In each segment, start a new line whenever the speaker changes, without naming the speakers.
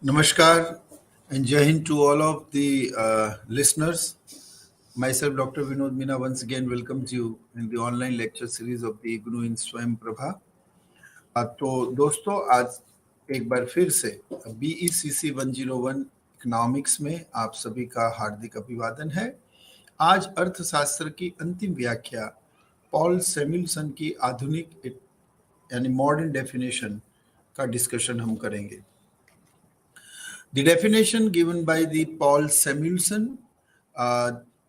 Namaskar and Jai Hind to all of the listeners. Myself, Dr. Vinod Meena, once again welcomes you in the online lecture series of the IGNOU in Swayam Prabha. तो दोस्तों आज एक बार फिर से BECC 101 economics में आप सभी का हार्दिक अभिवादन है। आज अर्थशास्त्र की अंतिम व्याख्या पॉल सैमुअलसन की आधुनिक यानी मॉडर्न डेफिनेशन का डिस्कशन हम करेंगे। The definition given by the Paul Samuelson,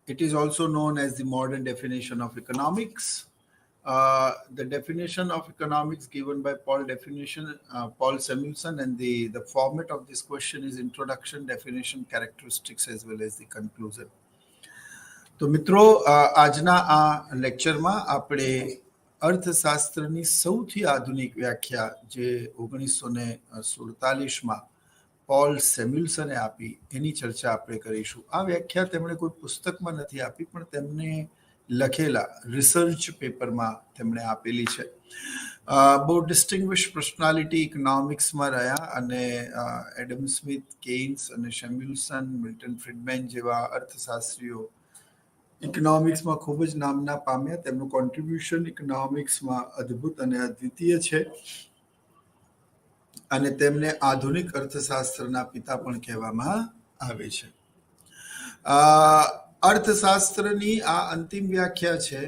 it is also known as the modern definition of economics. The definition of economics given by Paul Samuelson, and the format of this question is introduction, definition, characteristics as well as the conclusion. તો મિત્રો આજના આ લેક્ચરમાં આપણે અર્થશાસ્ત્રની સૌથી આધુનિક વ્યાખ્યા જે 1947માં પોલ સેમ્યુઅલસને આપી એની ચર્ચા આપણે કરીશું। આ વ્યાખ્યા તેમણે કોઈ પુસ્તકમાં નથી આપી પણ તેમને લખેલા રિસર્ચ પેપરમાં તેમણે આપેલી છે। બહુ ડિસ્ટિંગ્વિશ પર્સનાલિટી ઇકોનોમિક્સમાં રહ્યા અને એડમ સ્મિથ, કેઇન્સ અને સેમ્યુઅલસન, મિલ્ટન ફ્રીડમેન જેવા અર્થશાસ્ત્રીઓ ઇકોનોમિક્સમાં ખૂબ જ નામના પામ્યા। તેમનું કોન્ટ્રીબ્યુશન ઇકોનોમિક્સમાં અદ્ભુત અને અદ્વિતીય છે અને તેમને આધુનિક અર્થશાસ્ત્રના પિતા પણ કહેવામાં આવે છે। અર્થશાસ્ત્રની આ અંતિમ વ્યાખ્યા છે।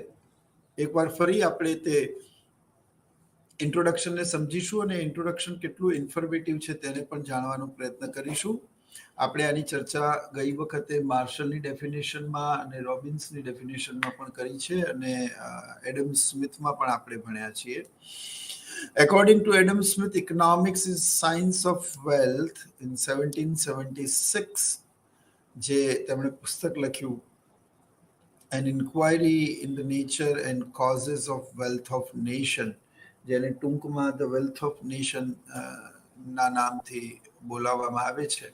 એકવાર ફરી આપણે તે ઇન્ટ્રોડક્શનને સમજીશું અને ઇન્ટ્રોડક્શન કેટલું ઇન્ફોર્મેટિવ છે તેને પણ જાણવાનો પ્રયત્ન કરીશું। આપણે આની ચર્ચા ગઈ વખતે માર્શલની ડેફિનેશનમાં અને રોબિન્સની ડેફિનેશનમાં પણ કરી છે અને એડમ સ્મિથમાં પણ આપણે ભણ્યા છીએ। According to Adam Smith, economics is science of wealth in 1776. જે તેમણે પુસ્તક લખ્યું An Inquiry in the Nature and Causes of Wealth of Nation, જેને ટૂંકમાં The Wealth of Nation ના નામથી બોલાવવામાં આવે છે।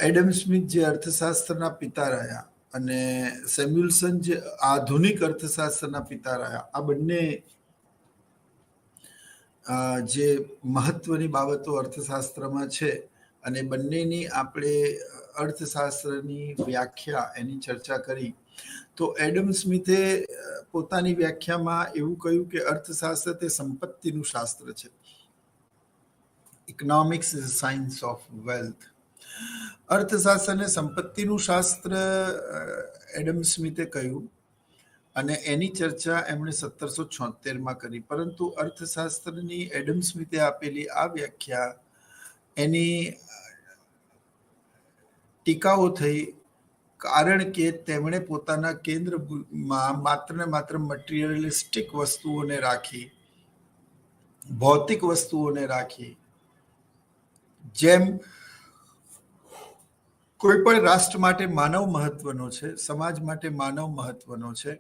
એડમ સ્મિથ જે અર્થશાસ્ત્રના પિતા રહ્યા અને સેમ્યુઅલસન જે આધુનિક અર્થશાસ્ત્રના પિતા રહ્યા, આ બંને જે મહત્વની બાબતો અર્થશાસ્ત્રમાં છે અને બંનેની આપણે અર્થશાસ્ત્રની વ્યાખ્યા એની ચર્ચા કરી। તો એડમ સ્મિથે પોતાની વ્યાખ્યામાં એવું કહ્યું કે અર્થશાસ્ત્ર તે સંપત્તિનું શાસ્ત્ર છે। Economics is science of wealth. અર્થશાસ્ત્રને સંપત્તિનું શાસ્ત્ર એડમ સ્મિથે કહ્યું અને એની ચર્ચા એમણે 1776માં કરી। પરંતુ અર્થશાસ્ત્રની એડમ સ્મિથે આપેલી આ વ્યાખ્યા એની ટીકાઓ થઈ કારણ કે તેમણે પોતાના કેન્દ્રમાં માત્ર ને માત્ર મટીરિયલિસ્ટિક વસ્તુઓને રાખી, ભૌતિક વસ્તુઓને રાખી। જેમ કોઈ પણ રાષ્ટ્ર માટે માનવ મહત્વનો છે, સમાજ માટે માનવ મહત્વનો છે,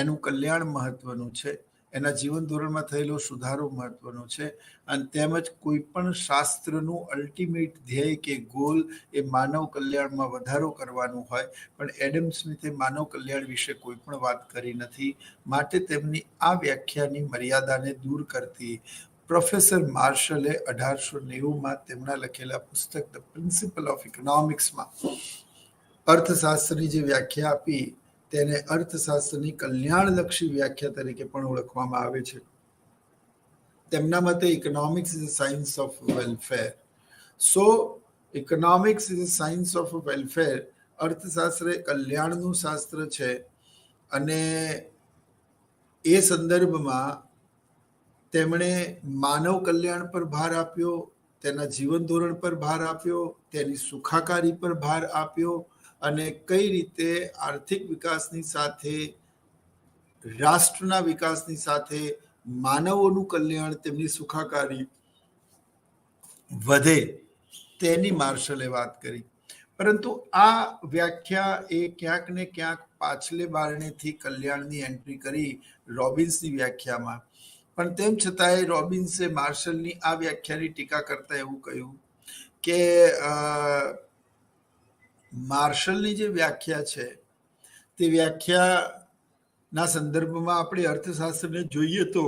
એનું કલ્યાણ મહત્વનું છે, એના જીવન ધોરણમાં થયેલો સુધારો મહત્વનો છે અને તેમજ કોઈ પણ શાસ્ત્રનું અલ્ટિમેટ ધ્યેય કે ગોલ એ માનવ કલ્યાણમાં વધારો કરવાનું હોય, પણ એડમ સ્મિથે માનવ કલ્યાણ વિશે કોઈ પણ વાત કરી નથી। માટે તેમની આ વ્યાખ્યાની મર્યાદાને દૂર કરતી પ્રોફેસર માર્શલે 1890માં તેમના લખેલા પુસ્તક ધ પ્રિન્સિપલ ઓફ ઇકોનોમિક્સમાં અર્થશાસ્ત્રની જે વ્યાખ્યા આપી તેને અર્થશાસ્ત્રની કલ્યાણલક્ષી વ્યાખ્યા તરીકે પણ ઓળખવામાં આવે છે। તેમના મતે economics is a science of welfare. So economics is a science of welfare. અર્થશાસ્ત્ર એ કલ્યાણનું શાસ્ત્ર છે અને એ સંદર્ભમાં તેમણે માનવ કલ્યાણ પર ભાર આપ્યો, તેના જીવન ધોરણ પર ભાર આપ્યો, તેની સુખાકારી પર ભાર આપ્યો અને કઈ રીતે આર્થિક વિકાસની સાથે, રાષ્ટ્રના વિકાસની સાથે માનવોનું કલ્યાણ, તેમની સુખાકારી વધે તેની માર્શલે વાત કરી। પરંતુ આ વ્યાખ્યા એ ક્યાંક ને ક્યાંક પાછલે બારણેથી કલ્યાણની એન્ટ્રી કરી રોબિન્સની વ્યાખ્યામાં। પણ તેમ છતાંય રોબિન્સે માર્શલની આ વ્યાખ્યાની ટીકા કરતા એવું કહ્યું કે માર્શલની જે વ્યાખ્યા છે તે વ્યાખ્યાના સંદર્ભમાં આપણે અર્થશાસ્ત્રને જોઈએ તો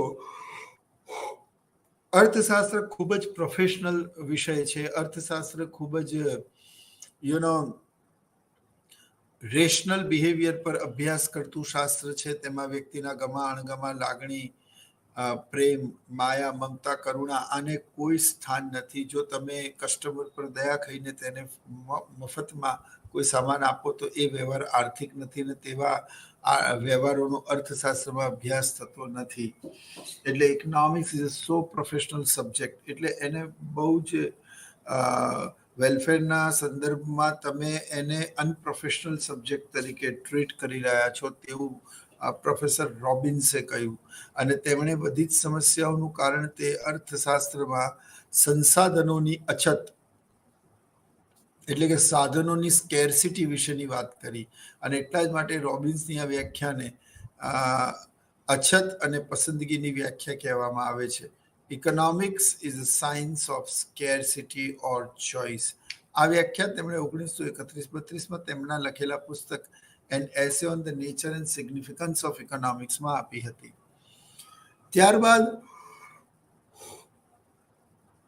અર્થશાસ્ત્ર ખૂબ જ પ્રોફેશનલ વિષય છે. અર્થશાસ્ત્ર ખૂબ જ રેશનલ બિહેવિયર પર અભ્યાસ કરતું શાસ્ત્ર છે. તેમાં વ્યક્તિના ગમા અણગમા, લાગણી, પ્રેમ, માયા, મમતા, કરુણા આને કોઈ સ્થાન નથી. જો તમે કસ્ટમર પર દયા ખાઈને તેને મફતમાં કોઈ સામાન આપો તો એ વ્યવહાર આર્થિક નથી ને તેવા વ્યવહારોનો અર્થશાસ્ત્રમાં અભ્યાસ થતો નથી. એટલે economics is so professional subject. એટલે એને બહુ જ વેલફેરના સંદર્ભમાં તમે એને અનપ્રોફેશનલ સબ્જેક્ટ તરીકે ટ્રીટ કરી રહ્યા છો તેવું પ્રોફેસર રોબિન્સે કહ્યું. અને તેમણે બધી જ સમસ્યાઓનું કારણ તે અર્થશાસ્ત્રમાં સંસાધનોની અછત એટલે કે સાધનોની સ્કેર્સિટી વિશેની વાત કરી. અને એટલા જ માટે રોબિન્સની આ વ્યાખ્યાને અછત અને પસંદગીની વ્યાખ્યા કહેવામાં આવે છે. Economics is a science of scarcity or choice. આ વ્યાખ્યા તેમણે 1931-32માં તેમના લખેલા પુસ્તક an essay on the nature and significance of ઇકોનોમિક્સમાં આપી હતી. ત્યારબાદ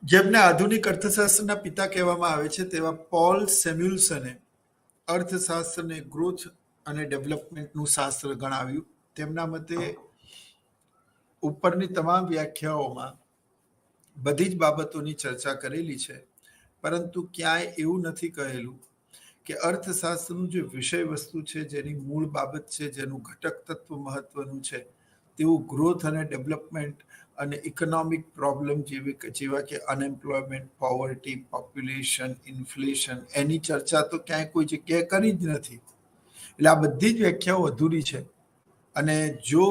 જેમને આધુનિક અર્થશાસ્ત્રના પિતા કહેવામાં આવે છે તેવા પોલ સેમ્યુલ્સને અર્થશાસ્ત્રને ગ્રોથ અને ડેવલપમેન્ટનું શાસ્ત્ર ગણાવ્યું. તેમના મતે ઉપરની તમામ વ્યાખ્યાઓમાં બધી જ બાબતોની ચર્ચા કરેલી છે, પરંતુ ક્યાંય એવું નથી કહેલું કે અર્થશાસ્ત્રનું જે વિષય વસ્તુ છે, જેની મૂળ બાબત છે, જેનું ઘટક તત્વ મહત્વનું છે, તેવું ગ્રોથ અને ડેવલપમેન્ટ અને ઇકોનોમિક પ્રોબ્લેમ જેવા કે અનએમ્પ્લોયમેન્ટ, પોવર્ટી, પોપ્યુલેશન, ઇન્ફ્લેશન એની ચર્ચા તો ક્યાંય કોઈ જગ્યાએ કરી જ નથી. એટલે આ બધી જ વ્યાખ્યાઓ અધૂરી છે. અને જો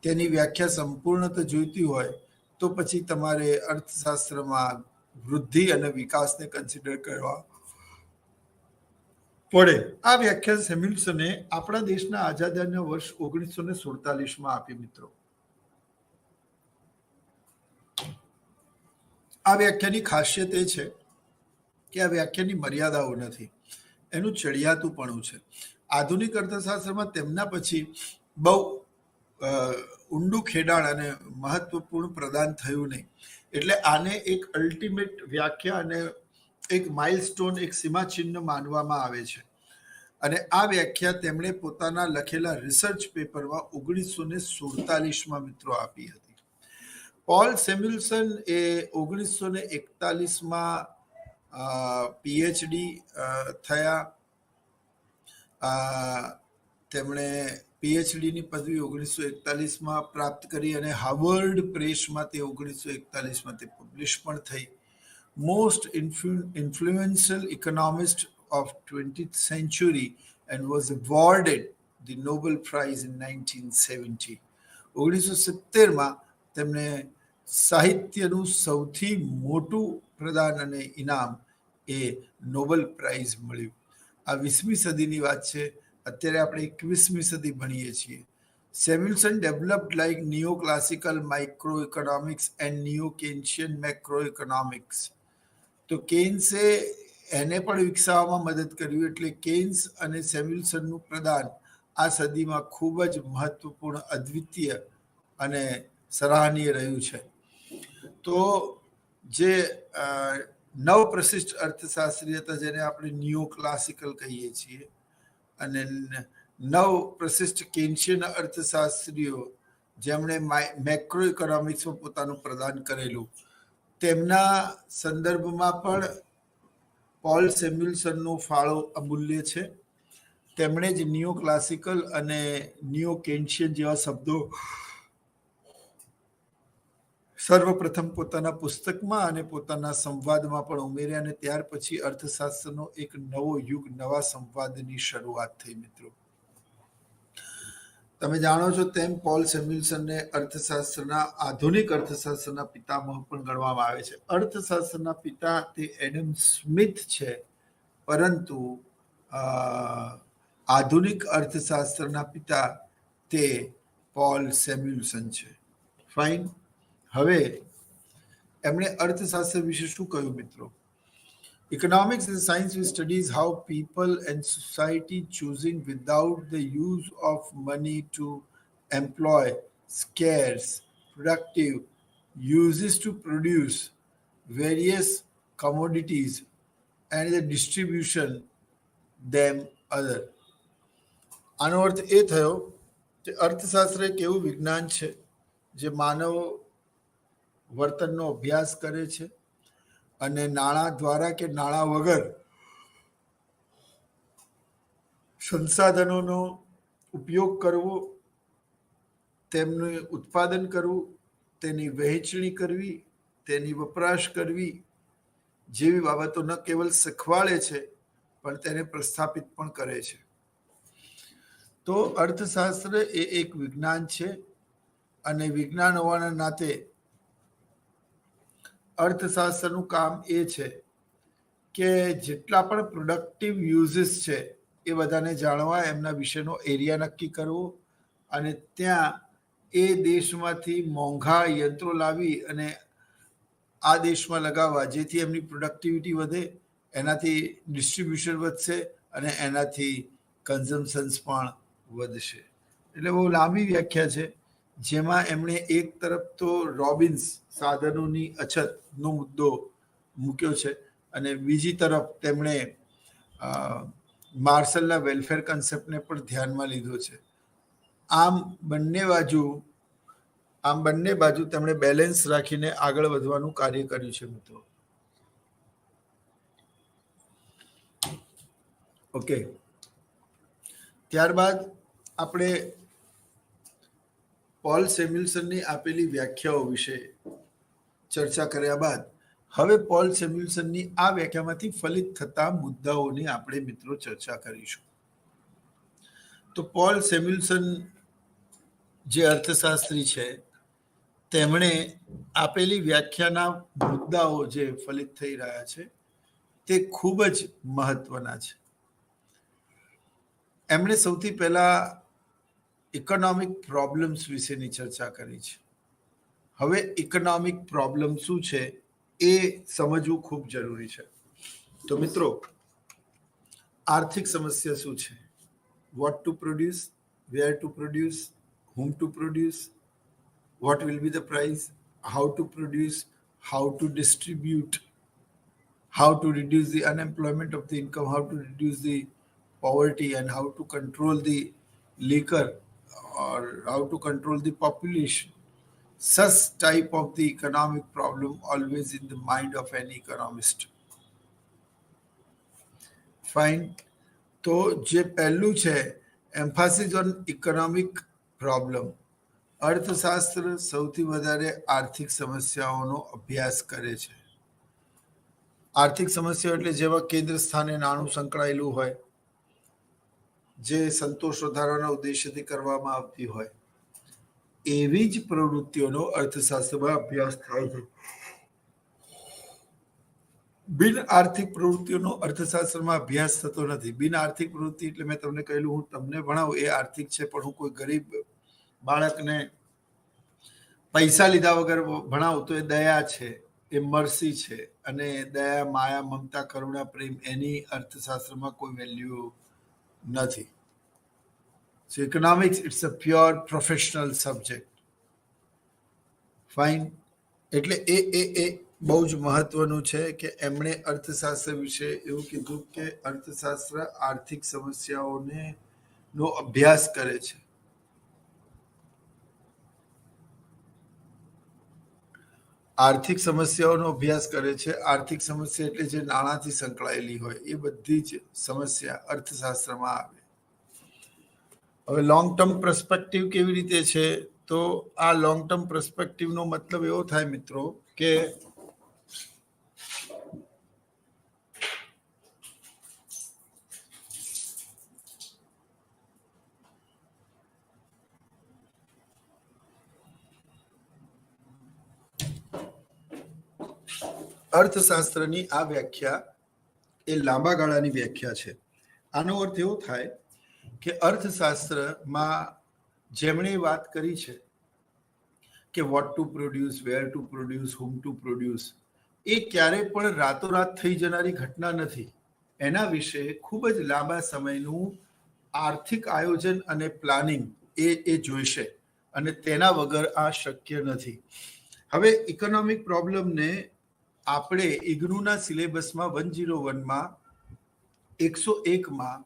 તેની વ્યાખ્યા સંપૂર્ણતા જોઈતી હોય તો પછી તમારે અર્થશાસ્ત્રમાં વૃદ્ધિ અને વિકાસને કન્સિડર કરવા પડે. આ વ્યાખ્યા સેમ્યુલ્સને આપણા દેશના આઝાદીના વર્ષ 1947માં આપી. મિત્રો, આ વ્યાખ્યાની ખાસિયત એ છે કે આ વ્યાખ્યાની મર્યાદાઓ નથી, એનું ચડિયાતુંપણું છે. આધુનિક અર્થશાસ્ત્રમાં તેમના પછી બહુ ઊંડું ખેડાણ અને મહત્વપૂર્ણ પ્રદાન થયું નહીં. એટલે આને એક અલ્ટિમેટ વ્યાખ્યા અને એક માઇલસ્ટોન, એક સીમાચિહ્ન માનવામાં આવે છે. અને આ વ્યાખ્યા તેમણે પોતાના લખેલા રિસર્ચ પેપરમાં 1947માં મિત્રો આપી હતી. પોલ સેમ્યુલ્સન એ 1941માં પીએચડી થયા. તેમણે પીએચડીની પદવી 1941માં પ્રાપ્ત કરી અને હાર્વર્ડ પ્રેસમાં તે 1941માં તે પબ્લિશ પણ થઈ. Most influential economist of 20th century and was awarded the Nobel Prize in 1970. 1970માં તેમને સાહિત્યનું સૌથી મોટું પ્રદાન અને ઇનામ એ નોબેલ પ્રાઇઝ મળ્યું. આ 20મી સદીની વાત છે. અત્યારે આપણે 21મી સદી ભણીએ છીએ. Samuelson developed like neo classical micro economics and neo Keynesian macro economics. તો કેન્સે એને પણ વિકસાવવામાં મદદ કર્યું. એટલે કેન્સ અને સેમ્યુલ્સનનું પ્રદાન આ સદીમાં ખૂબ જ મહત્વપૂર્ણ, અદ્વિતીય અને સરાહનીય રહ્યું છે. તો જે નવ પ્રશિષ્ટ અર્થશાસ્ત્રી હતા, જેને આપણે નિયો ક્લાસિકલ કહીએ છીએ, અને નવ પ્રશિષ્ટ કેન્શિયન અર્થશાસ્ત્રીઓ જેમણે મેક્રો ઇકોનોમિક્સમાં પોતાનું પ્રદાન કરેલું, તેમના સંદર્ભમાં પણ પોલ સેમ્યુલ્સનનો ફાળો અમૂલ્ય છે. તેમણે જ નિયો ક્લાસિકલ અને નિયો કેન્શિયન જેવા શબ્દો સર્વપ્રથમ પોતાના પુસ્તકમાં અને પોતાના સંવાદમાં પણ ઉમેર્યા. અને ત્યાર પછી અર્થશાસ્ત્રનો એક નવો યુગ, નવા સંવાદની શરૂઆત થઈ. મિત્રો, તમે જાણો છો તેમ પોલ સેમ્યુલ્સનને અર્થશાસ્ત્રના, આધુનિક અર્થશાસ્ત્રના પિતામહ પણ ગણવામાં આવે છે. અર્થશાસ્ત્રના પિતા તે એડમ સ્મિથ છે, પરંતુ આધુનિક અર્થશાસ્ત્રના પિતા તે પોલ સેમ્યુલ્સન છે. ફાઇન. હવે એમણે અર્થશાસ્ત્ર વિશે શું કહ્યું? મિત્રો, economics is a science which studies how people and society choosing without the use of money to employ scarce, productive, uses to produce various commodities and the distribution them other. આનો અર્થ એ થયો કે અર્થશાસ્ત્ર એક એવું વિજ્ઞાન છે જે માનવ વર્તનનો અભ્યાસ કરે છે અને નાણાં દ્વારા કે નાણાં વગર સંસાધનોનો ઉપયોગ કરવો, તેમનું ઉત્પાદન કરવું, તેની વહેંચણી કરવી, તેની વપરાશ કરવી જેવી બાબતો ન કેવલ શીખવાડે છે પણ તેને પ્રસ્થાપિત પણ કરે છે. તો અર્થશાસ્ત્ર એ એક વિજ્ઞાન છે અને વિજ્ઞાન હોવાના નાતે અર્થશાસ્ત્રનું કામ એ છે કે જેટલા પણ પ્રોડક્ટિવ યુઝિસ છે એ બધાને જાણવા, એમના વિશેનો એરિયા નક્કી કરવો અને ત્યાં એ દેશમાંથી મોંઘા યંત્રો લાવી અને આ દેશમાં લગાવવા, જેથી એમની પ્રોડક્ટિવિટી વધે, એનાથી ડિસ્ટ્રીબ્યુશન વધશે અને એનાથી કન્ઝમ્પશન્સ પણ વધશે. એટલે બહુ લાંબી વ્યાખ્યા છે જેમાં એમણે એક તરફ તો રોબિન્સ સાધનોની અછતનો મુદ્દો મૂક્યો છે અને બીજી તરફ તેમણે માર્શલના વેલફેર કન્સેપ્ટને પણ ધ્યાનમાં લીધો છે. આમ બંને બાજુ તેમણે બેલેન્સ રાખીને આગળ વધવાનું કાર્ય કર્યું છે મિત્રો. ઓકે, ત્યારબાદ આપણે પોલ સેમ્યુલ્સનની આપેલી વ્યાખ્યાઓ વિશે ચર્ચા કર્યા બાદ હવે પોલ સેમ્યુલ્સનની આ વ્યાખ્યામાંથી ફલિત થતા મુદ્દાઓની આપણે મિત્રો ચર્ચા કરીશું. તો પોલ સેમ્યુલ્સન જે અર્થશાસ્ત્રી છે તેમણે આપેલી વ્યાખ્યાના મુદ્દાઓ જે ફલિત થઈ રહ્યા છે તે ખૂબ જ મહત્વના છે. એમણે સૌથી પહેલા ઇકોનોમિક પ્રોબ્લેમ્સ વિશેની ચર્ચા કરી છે. હવે ઇકોનોમિક પ્રોબ્લેમ શું છે એ સમજવું ખૂબ જરૂરી છે. તો મિત્રો, આર્થિક સમસ્યા શું છે? What to produce, where to produce, whom to produce, what will be the price, how to produce, how to distribute, how to reduce the unemployment of the income, how to reduce the poverty, and how to control the liquor or how to control the population. Such type of the economic problem always in the mind of an economist. Fine. તો જે પહેલું છે emphasis on economic problem. અર્થશાસ્ત્ર સૌથી વધારે આર્થિક સમસ્યાઓનો અભ્યાસ કરે છે. આર્થિક સમસ્યાઓ એટલે જેવા કેન્દ્ર સ્થાને નાણું સંકળાયેલું હોય, જે સંતોષ વધારવાના ઉદ્દેશ્યથી કરવામાં આવતી હોય, એવી જ પ્રવૃત્તિઓનો અર્થશાસ્ત્રમાં અભ્યાસ થાય છે. બિન આર્થિક પ્રવૃત્તિઓનો અર્થશાસ્ત્રમાં અભ્યાસ થતો નથી. બિન આર્થિક પ્રવૃત્તિ એટલે મેં તમને કહેલું, હું તમને ભણાવું એ આર્થિક છે, પણ હું કોઈ ગરીબ બાળકને પૈસા લીધા વગર ભણાવું તો એ દયા છે, એ મર્સી છે. અને દયા, માયા, મમતા, કરુણા, પ્રેમ એની અર્થશાસ્ત્રમાં કોઈ વેલ્યુ નથી. So economics it's a pure professional subject. Fine. એટલે એ બહુ જ મહત્વનું છે કે એમણે અર્થશાસ્ત્ર વિશે એવું કીધું કે અર્થશાસ્ત્ર આર્થિક સમસ્યાઓનો અભ્યાસ કરે છે. આર્થિક સમસ્યાઓનો અભ્યાસ કરે છે. આર્થિક સમસ્યા એટલે જે નાણાંથી સંકળાયેલી હોય એ બધી જ સમસ્યા અર્થશાસ્ત્રમાં આવે. હવે લોંગ ટર્મ પર્સપેક્ટિવ કેવી રીતે છે? તો આ લોંગ ટર્મ પર્સપેક્ટિવનો મતલબ એવો થાય મિત્રો કે અર્થશાસ્ત્રની આ વ્યાખ્યા એ લાંબા ગાળાની વ્યાખ્યા છે. આનો અર્થ એવો થાય કે અર્થશાસ્ત્રમાં જેમણે વાત કરી છે કે what to produce, where to produce, whom to produce, એ ક્યારે પણ રાતોરાત થઈ જનારી ઘટના નથી. એના વિશે ખૂબ જ લાંબા સમયનું આર્થિક આયોજન અને પ્લાનિંગ એ જોઈશે અને તેના વગર આ શક્ય નથી. હવે ઇકોનોમિક પ્રોબ્લેમને આપણે ઇગ્નુના સિલેબસમાં 101માં 101માં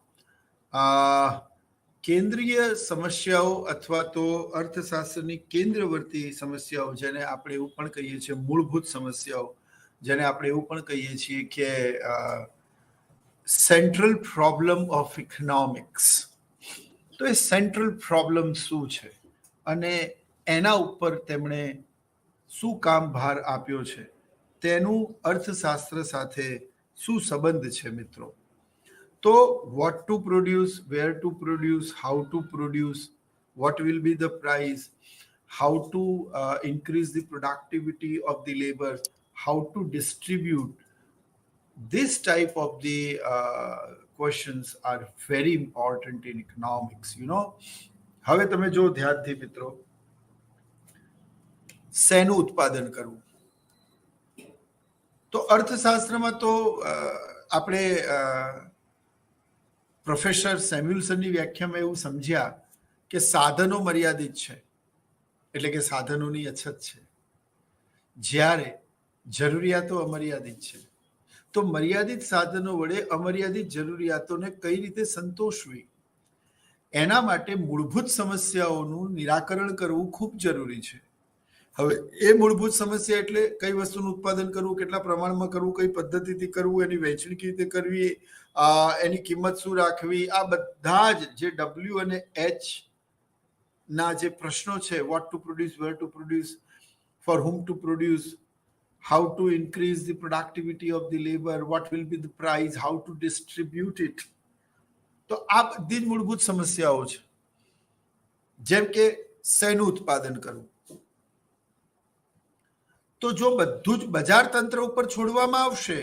કેન્દ્રીય સમસ્યાઓ અથવા તો અર્થશાસ્ત્રની કેન્દ્રવર્તી સમસ્યાઓ, જેને આપણે એવું પણ કહીએ છીએ મૂળભૂત સમસ્યાઓ, જેને આપણે એવું પણ કહીએ છીએ કે સેન્ટ્રલ પ્રોબ્લેમ ઓફ ઇકોનોમિક્સ. તો એ સેન્ટ્રલ પ્રોબ્લેમ શું છે અને એના ઉપર તેમણે શું કામ ભાર આપ્યો છે, તેનું અર્થશાસ્ત્ર સાથે શું સંબંધ છે મિત્રો. તો what to produce, where to produce, how to produce, what will be the price, how to increase the productivity of the labor, how to distribute. This type of the questions are very important in economics, you know. હવે તમે જો ધ્યાનથી મિત્રો, શેનું ઉત્પાદન કરવું, તો અર્થશાસ્ત્રમાં તો આપણે પ્રોફેસર સેમ્યુઅલ્સનની વ્યાખ્યામાં એવું સમજ્યા કે સાધનો મર્યાદિત છે, એટલે કે સાધનોની અછત છે, જ્યારે જરૂરિયાતો અમર્યાદિત છે. તો મર્યાદિત સાધનો વડે અમર્યાદિત જરૂરિયાતોને કઈ રીતે સંતોષવી, એના માટે મૂળભૂત સમસ્યાઓનું નિરાકરણ કરવું ખૂબ જરૂરી છે. હવે એ મૂળભૂત સમસ્યા એટલે કઈ વસ્તુનું ઉત્પાદન કરવું, કેટલા પ્રમાણમાં કરવું, કઈ પદ્ધતિથી કરવું, એની વહેંચણી કેવી રીતે કરવી, એની કિંમત શું રાખવી, આ બધા જ જે ડબલ્યુ અને એચ ના જે પ્રશ્નો છે, what to produce, where to produce, for whom to produce, how to increase the productivity of the labor, what will be the price, how to distribute it. તો આ બધી જ મૂળભૂત સમસ્યાઓ છે. જેમ કે શેનું ઉત્પાદન કરવું, તો જો બધું જ બજાર તંત્ર ઉપર છોડવામાં આવશે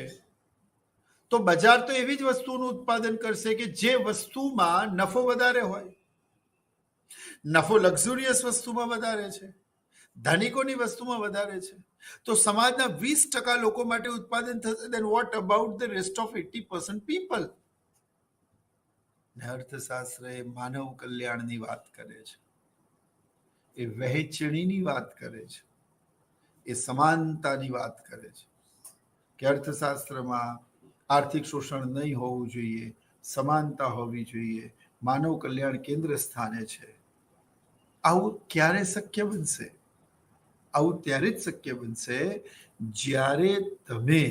તો બજાર તો એવી જ વસ્તુનું ઉત્પાદન કરશે કે જે વસ્તુમાં નફો વધારે હોય. નફો લક્ઝુરિયસ વસ્તુમાં વધારે છે, ધનિકોની વસ્તુમાં વધારે છે. તો સમાજના 20% લોકો માટે ઉત્પાદન થશે, then what about the rest of 80% people? અર્થશાસ્ત્ર એ માનવ કલ્યાણની વાત કરે છે, એ વહેંચણીની વાત કરે છે, એ સમાનતાની વાત કરે છે કે અર્થશાસ્ત્રમાં આર્થિક શોષણ નહીં હોવું જોઈએ, સમાનતા હોવી જોઈએ, માનવ કલ્યાણ કેન્દ્ર સ્થાને છે. આવું ક્યારે શક્ય બનશે? આવું ત્યારે જ શક્ય બનશે જ્યારે તમે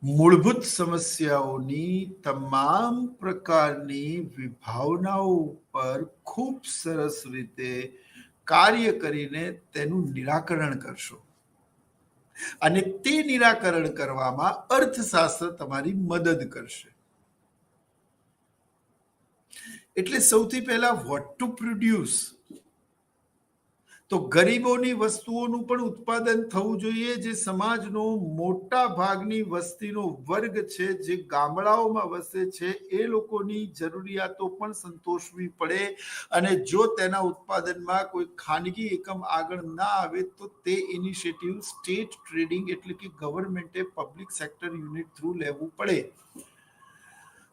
મૂળભૂત સમસ્યાઓની તમામ પ્રકારની વિભાવનાઓ ઉપર ખૂબ સરસ રીતે કાર્ય કરીને તેનું નિરાકરણ કરશો. અને તે નિરાકરણ કરવામાં અર્થશાસ્ત્ર તમારી મદદ કરશે. એટલે સૌથી પહેલા વોટ ટુ પ્રોડ્યુસ, તો ગરીબોની વસ્તુઓનું પણ ઉત્પાદન થવું જોઈએ, જે સમાજનો મોટા ભાગની વસ્તીનો વર્ગ છે, જે ગામડાઓમાં વસે છે, એ લોકોની જરૂરિયાતો પણ સંતોષવી પડે. અને જો તેના ઉત્પાદનમાં કોઈ ખાનગી એકમ આગળ ના આવે તો તે ઇનિશિયેટિવ સ્ટેટ ટ્રેડિંગ એટલે કે ગવર્મેન્ટે પબ્લિક સેક્ટર યુનિટ થ્રુ લેવું પડે.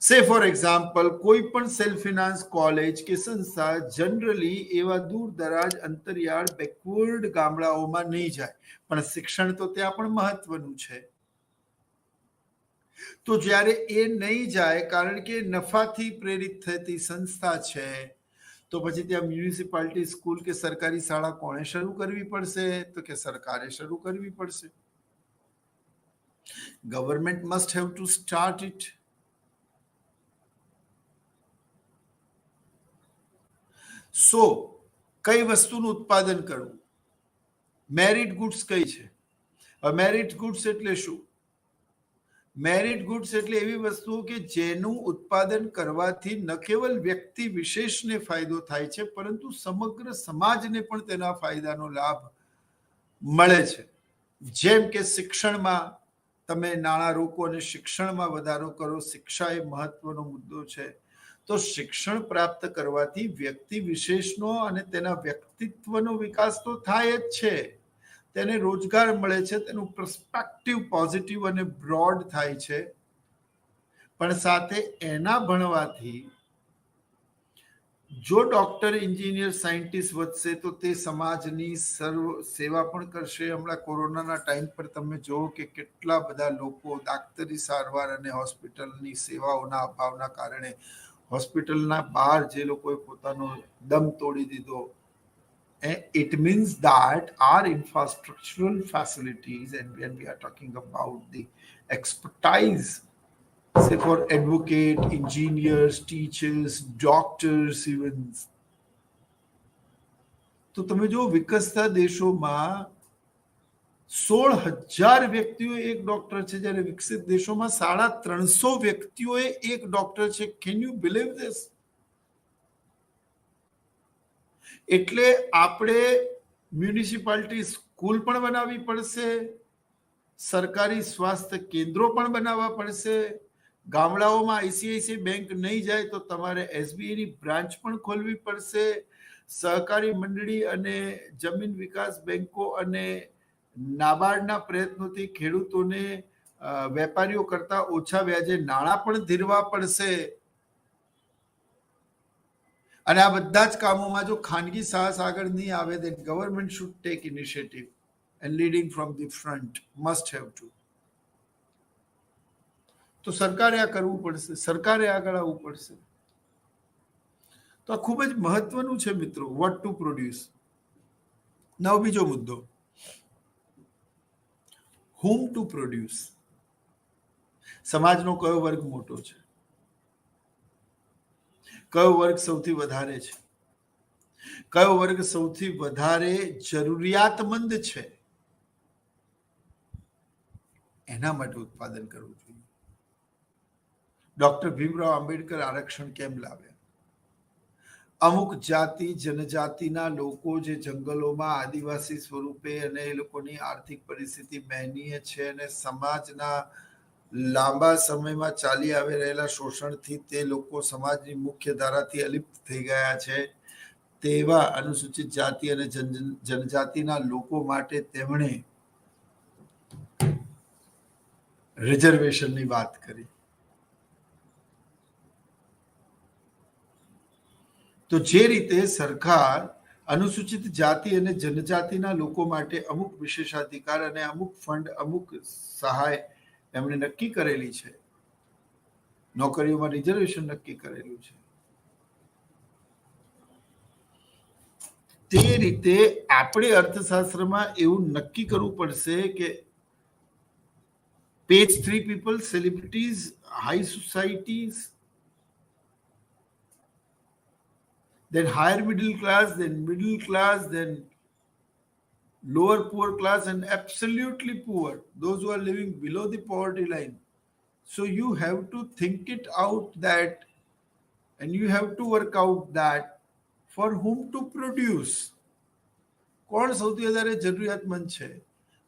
સે ફોર એક્ઝામ્પલ, કોઈ પણ સેલ્ફ ફિનાન્સ કોલેજ કે સંસ્થા જનરલી એવા દૂર દરાજ અંતરિયાળ બેકવર્ડ ગામડાઓમાં નહીં જાય, પણ શિક્ષણ તો ત્યાં પણ મહત્વનું છે. તો જ્યારે એ નહીં જાય કારણ કે નફાથી પ્રેરિત થતી સંસ્થા છે, તો પછી ત્યાં મ્યુનિસિપાલિટી સ્કૂલ કે સરકારી શાળા કોણે શરૂ કરવી પડશે? તો કે સરકારે શરૂ કરવી પડશે. Government must have to start it. So કઈ વસ્તુનું ઉત્પાદન કરવું? મેરિટ ગુડ્સ કઈ છે? મેરિટ ગુડ્સ એટલે શું? મેરિટ ગુડ્સ એટલે એવી વસ્તુઓ કે જેનું ઉત્પાદન કરવાથી ન કેવલ વ્યક્તિ વિશેષને ફાયદો થાય છે, પરંતુ સમગ્ર સમાજને પણ તેના ફાયદાનો લાભ મળે છે. જેમ કે શિક્ષણમાં તમે નાણાં રોકો અને શિક્ષણમાં વધારો કરો, શિક્ષા એ મહત્વનો મુદ્દો છે. તો શિક્ષણ પ્રાપ્ત કરવાથી વ્યક્તિ વિશેષનો અને તેના વ્યક્તિત્વનો વિકાસ તો થાય જ છે, તેને રોજગાર મળે છે, તેનું પર્સપેક્ટિવ પોઝિટિવ અને બ્રોડ થાય છે. પણ સાથે એના ભણવાથી જો ડોક્ટર, એન્જિનિયર, સાયન્ટિસ્ટ વધશે તો તે સમાજની સર્વ સેવા પણ કરશે. હમણાં કોરોનાના ટાઈમ પર તમે જુઓ કે કેટલા બધા લોકો ડાક્ટરી સારવાર અને હોસ્પિટલની સેવાઓના અભાવના કારણે હોસ્પિટલના બહાર જે લોકોએ પોતાનો દમ તોડી દીધો. It means that our infrastructural facilities, and when we are talking about the expertise, say for advocate, engineers, teachers, doctors, even, તો તમે જો વિકસતા દેશોમાં 16,000 વ્યક્તિઓ એક ડોક્ટર છે, જ્યારે વિકસિત દેશોમાં 350 વ્યક્તિઓએ એક ડોક્ટર છે. Can you believe this? એટલે આપણે મ્યુનિસિપાલિટી સ્કૂલ પણ બનાવવી પડશે, સરકારી સ્વાસ્થ્ય કેન્દ્રો પણ બનાવવા પડશે. ગામડાઓમાં આઈસીઆઈસીઆઈ બેંક નહીં જાય તો તમારે એસબીઆઈની બ્રાન્ચ પણ ખોલવી પડશે. સહકારી મંડળી અને જમીન વિકાસ બેંકો અને નાબાર્ડના પ્રયત્નોથી ખેડૂતોને વેપારીઓ કરતા ઓછા વ્યાજે નાણાં પણ ધીરવા પડશે. અને આ બધા જ કામોમાં જો ખાનગી સાહસ આગળ નહીં આવે, then government should take initiative and leading from the front must have to. તો સરકારે આ કરવું પડશે, સરકારે આગળ આવવું પડશે. તો આ ખૂબ જ મહત્વનું છે મિત્રો, વોટ ટુ પ્રોડ્યુસ. નવ બીજો મુદ્દો, whom to produce. સમાજનો કયો વર્ગ મોટો છે, કયો વર્ગ સૌથી વધારે છે, કયો વર્ગ સૌથી વધારે જરૂરિયાતમંદ છે, એના માટે ઉત્પાદન કરવું જોઈએ. ડોક્ટર ભીમરાવ આંબેડકર આરક્ષણ કેમ લાવ્યા? અમુક જાતિ જનજાતિના લોકો જે જંગલોમાં આદિવાસી સ્વરૂપે અને એ લોકોની આર્થિક પરિસ્થિતિ દયનીય છે અને સમાજના લાંબા સમયમાં ચાલી આવી રહેલા શોષણથી તે લોકો સમાજની મુખ્ય ધારાથી અલિપ્ત થઈ ગયા છે. તેવા અનુસૂચિત જાતિ અને જનજાતિના લોકો માટે તેમણે રિઝર્વેશનની વાત કરી. તો જે રીતે સરકાર અનુસૂચિત જાતિ અને જનજાતિના લોકો માટે અમુક વિશેષાધિકાર અને અમુક ફંડ, અમુક સહાય એમણે નક્કી કરેલી છે, નોકરીઓમાં રિઝર્વેશન નક્કી કરેલું છે, તે રીતે આપણે અર્થશાસ્ત્રમાં એવું નક્કી કરવું પડશે કે page 3 people, celebrities, high societies, then higher middle class, then middle class, then lower poor class, and absolutely poor, those who are living below the poverty line. So you have to think it out that, and you have to work out that for whom to produce. કોણ સૌથી વધારે જરૂરિયાતમંદ છે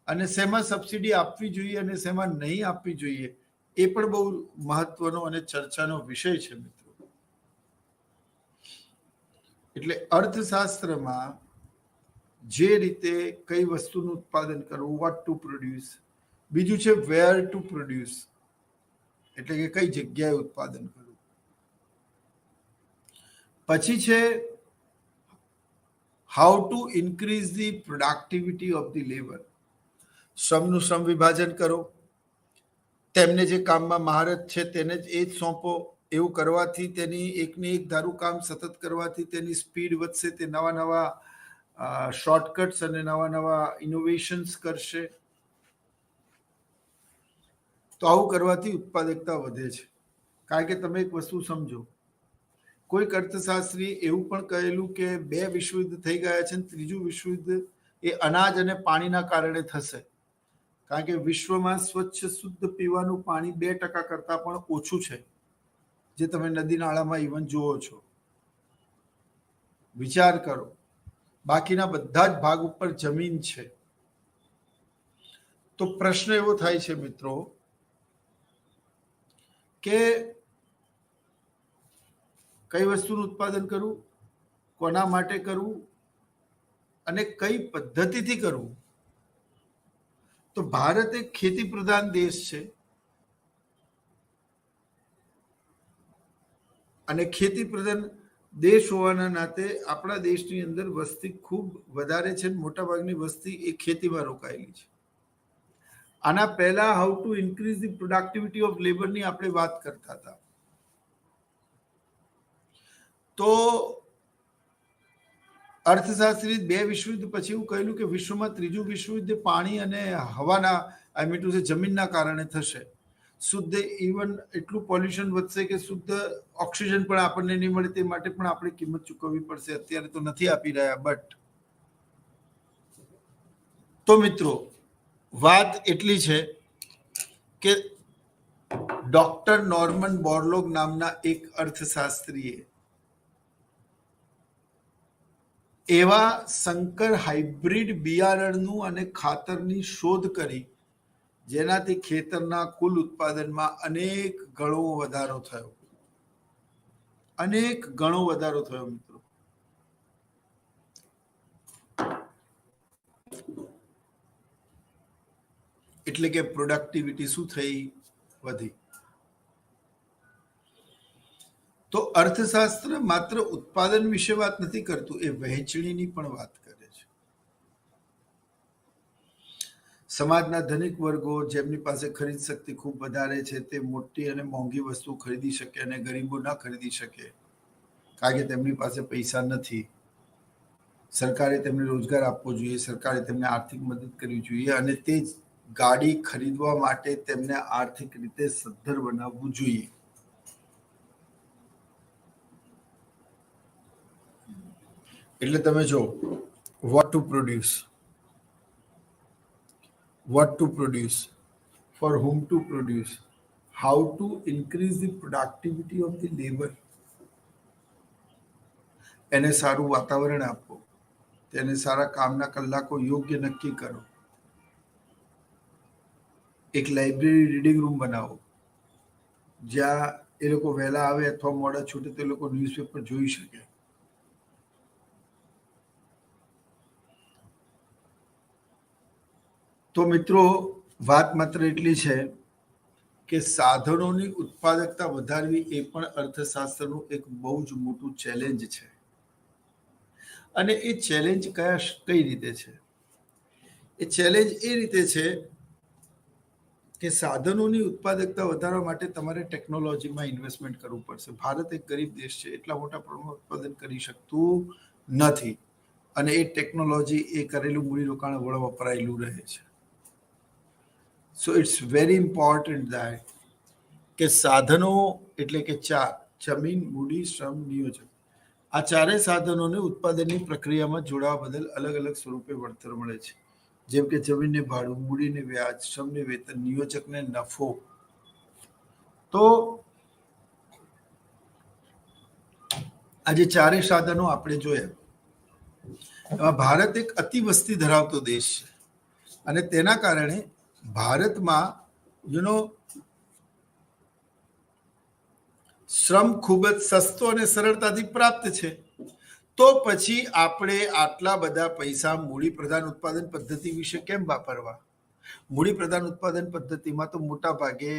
અને શેમાં subsidy આપવી જોઈએ અને શેમાં નહીં આપવી જોઈએ, એ પણ બહુ મહત્વનો અને ચર્ચાનો વિષય છે મિત્રો. એટલે અર્થશાસ્ત્રમાં જે રીતે કઈ વસ્તુનું ઉત્પાદન કરવું, વોટ ટુ પ્રોડ્યુસ. બીજું છે વેર ટુ પ્રોડ્યુસ, એટલે કે કઈ જગ્યાએ ઉત્પાદન કરવું. પછી છે how to increase the productivity of the labour. શ્રમનું શ્રમ વિભાજન કરો, તેમને જે કામમાં મહારત છે તેને જ એ જ સોંપો. એવું કરવાથી તેની એકને એક ધારું કામ સતત કરવાથી તેની સ્પીડ વધશે, તે નવા નવા શોર્ટકટ્સ અને નવા નવા ઇનોવેશન્સ કરશે. તો આવું કરવાથી ઉત્પાદકતા વધે છે. કારણ કે તમે એક વસ્તુ સમજો, કોઈક અર્થશાસ્ત્રી એવું પણ કહેલું કે 2 વિશ્વયુદ્ધ થઈ ગયા છે, ત્રીજું વિશ્વયુદ્ધ એ અનાજ અને પાણીના કારણે થશે. કારણ કે વિશ્વમાં સ્વચ્છ શુદ્ધ પીવાનું પાણી 2% કરતા પણ ઓછું છે, જે તમે નદી નાળામાં ઇવન જુઓ છો. વિચાર કરો, બાકીના બધા જ ભાગ ઉપર જમીન છે. તો પ્રશ્ન એવો થાય છે મિત્રો કે કઈ વસ્તુનું ઉત્પાદન કરવું, કોના માટે કરવું અને કઈ પદ્ધતિથી કરવું. તો ભારત એક ખેતી પ્રધાન દેશ છે અને ખેતી પ્રધાન દેશ હોવાના નાતે આપણા દેશની અંદર વસ્તી ખૂબ વધારે છે, મોટાભાગની વસ્તી એ ખેતીમાં રોકાયેલી છે. આના પહેલા how to increase the productivity of લેબરની આપણે વાત કરતા હતા. તો અર્થશાસ્ત્રી 2 વિશ્વયુદ્ધ પછી એવું કહેલું કે વિશ્વમાં ત્રીજું વિશ્વયુદ્ધ પાણી અને હવાના આઈ મીન ટુ સે જમીનના કારણે થશે. શુદ્ધ ઇવન એટલું પોલ્યુશન વધશે કે શુદ્ધ ઓક્સિજન પણ આપણને નહીં મળે, તે માટે પણ આપણે કિંમત ચૂકવવી પડશે. અત્યારે તો નથી આપી રહ્યા. બટ તો મિત્રો વાત એટલી છે કે ડોક્ટર નોર્મન બોરલોગ નામના એક અર્થશાસ્ત્રીએ એવા સંકર હાઇબ્રિડ બિયારણનું અને ખાતરની શોધ કરી જેનાથી ખેતરના કુલ ઉત્પાદનમાં અનેક ગણો વધારો થયો. અનેક ગણો વધારો થયો મિત્રો. એટલે કે પ્રોડક્ટિવિટી શું થઈ? વધી. તો અર્થશાસ્ત્ર માત્ર ઉત્પાદન વિશે વાત નથી કરતું, એ વહેંચણીની પણ વાત કરે છે. સમાજના ધનિક વર્ગો જેમની પાસે ખરીદ શક્તિ ખૂબ વધારે છે તે મોટી અને મોંઘી વસ્તુ ખરીદી શકે અને ગરીબો ના ખરીદી શકે કારણ કે તેમની પાસે પૈસા નથી. સરકારે તેમને રોજગાર આપવો જોઈએ, સરકારે તેમને આર્થિક મદદ કરવી જોઈએ અને તે જ ગાડી ખરીદવા માટે તેમને આર્થિક રીતે સદ્ધર બનાવવું જોઈએ. એટલે તમે જો what to produce, for whom to produce, how to increase the productivity of the labor, એને સારું વાતાવરણ આપો, તેને સારા કામના કલાકો યોગ્ય નક્કી કરો, એક લાઇબ્રેરી રીડિંગ રૂમ બનાવો જ્યાં એ લોકો વહેલા આવે અથવા મોડા છૂટે તે લોકો ન્યૂઝપેપર જોઈ શકે. તો મિત્રો વાત માત્ર એટલી છે કે સાધનોની ઉત્પાદકતા વધારવી એ પણ અર્થશાસ્ત્રનું એક બહુ જ મોટું ચેલેન્જ છે. અને એ ચેલેન્જ કઈ રીતે છે? એ ચેલેન્જ એ રીતે છે કે સાધનોની ઉત્પાદકતા વધારવા માટે તમારે ટેકનોલોજીમાં ઇન્વેસ્ટમેન્ટ કરવું પડશે. ભારત એક ગરીબ દેશ છે, એટલા મોટા પ્રમાણમાં ઉત્પાદન કરી શકતું નથી અને એ ટેકનોલોજી એ કરેલું મૂડીરોકાણ વડે વપરાયેલું રહે છે. So it's very important that કે સાધનો એટલે કે 4 જમીન, મૂડી, શ્રમ, નિયોજક, આ ચારેય સાધનોને ઉત્પાદનની પ્રક્રિયામાં જોડાવા બદલ અલગ અલગ સ્વરૂપે વળતર મળે છે. જેમ કે જમીનને ભાડું, મૂડીને વ્યાજ, શ્રમને વેતન, નિયોજકને નફો. તો આજે ચારેય સાધનો આપણે જોયા. એમાં ભારત એક અતિ વસ્તી ધરાવતો દેશ છે અને તેના કારણે ભારતમાં શ્રમ ખૂબ જ સસ્તો અને સરળતાથી પ્રાપ્ત છે. તો પછી આપણે આટલા બધા પૈસા મૂડી પ્રધાન ઉત્પાદન પદ્ધતિ વિશે કેમ વાપરવા? મૂડી પ્રધાન ઉત્પાદન પદ્ધતિમાં તો મોટા ભાગે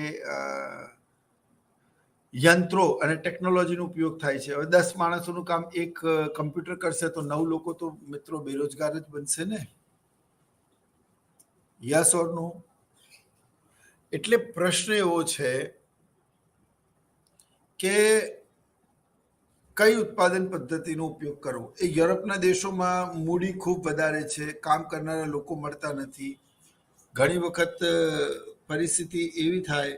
યંત્રો અને ટેકનોલોજીનો ઉપયોગ થાય છે. હવે 10 માણસોનું કામ એક કમ્પ્યુટર કરશે તો 9 લોકો તો મિત્રો બેરોજગાર જ બનશે ને. યસ ઓર નો? એટલે પ્રશ્ન એવો છે કે કઈ ઉત્પાદન પદ્ધતિનો ઉપયોગ કરવો. એ યુરોપના દેશોમાં મૂડી ખૂબ વધારે છે, કામ કરનારા લોકો મળતા નથી. ઘણી વખત પરિસ્થિતિ એવી થાય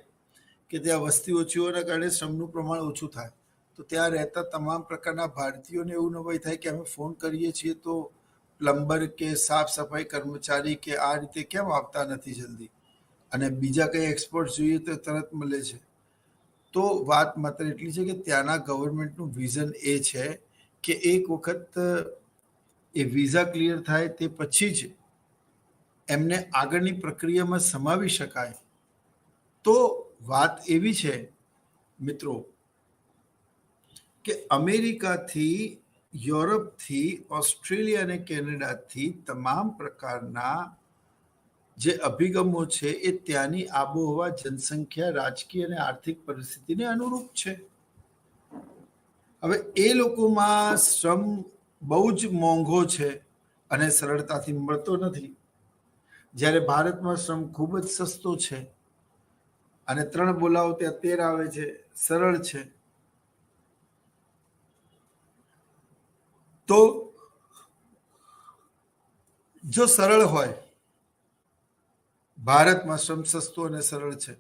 કે ત્યાં વસ્તી ઓછી હોવાના કારણે શ્રમનું પ્રમાણ ઓછું થાય. તો ત્યાં રહેતા તમામ પ્રકારના ભારતીયોને એવું નવાઈ થાય કે અમે ફોન કરીએ છીએ તો પ્લમ્બર કે સાફ સફાઈ કર્મચારી કે આ રીતે કેમ આવતા નથી જલ્દી, અને બીજા કંઈ એક્સપર્ટ જોઈએ તો તરત મળે છે. તો વાત માત્ર એટલી છે કે ત્યાંના ગવર્મેન્ટનું વિઝન એ છે કે એક વખત એ વિઝા ક્લિયર થાય તે પછી જ એમને આગળની પ્રક્રિયામાં સમાવી શકાય. તો વાત એવી છે મિત્રો કે અમેરિકાથી, યુરોપથી, ઓસ્ટ્રેલિયા અને કેનેડાથી તમામ પ્રકારના જે અભિગમો છે એ ત્યાંની આબોહવા, જનસંખ્યા, રાજકીય અને આર્થિક પરિસ્થિતિને અનુરૂપ છે. હવે એ લોકોમાં શ્રમ બહુ જ મોંઘો છે અને સરળતાથી મળતો નથી, જ્યારે ભારતમાં શ્રમ ખૂબ જ સસ્તો છે અને 3 બોલાવો ત્યાં 13 આવે છે, સરળ છે. તો જો સરળ હોય, ભારતમાં શ્રમ સસ્તો અને સરળ છે,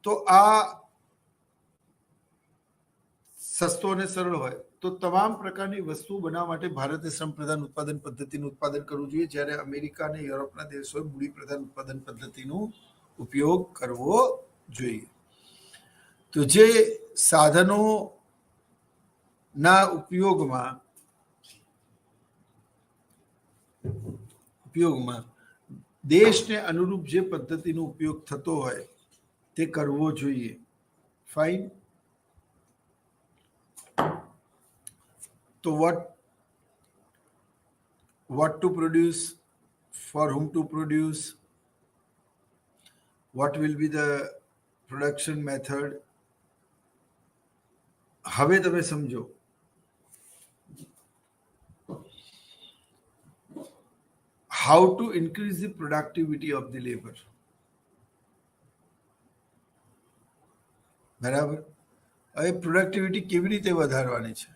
તો આ સસ્તો અને સરળ હોય તો તમામ પ્રકારની વસ્તુ બનાવવા માટે ભારતે શ્રમ પ્રધાન ઉત્પાદન પદ્ધતિનું ઉત્પાદન કરવું જોઈએ, જ્યારે અમેરિકા અને યુરોપના દેશોએ મૂડી પ્રધાન ઉત્પાદન પદ્ધતિનો ઉપયોગ કરવો જોઈએ. તો જે સાધનોના ઉપયોગમાં દેશને અનુરૂપ જે પદ્ધતિનો ઉપયોગ થતો હોય તે કરવો જોઈએ. ફાઇન. તો what to produce, for whom to produce, what will be the production method. હવે તમે સમજો, how to increase the productivity of the labor. બરાબર. હવે પ્રોડક્ટિવિટી કેવી રીતે વધારવાની છે?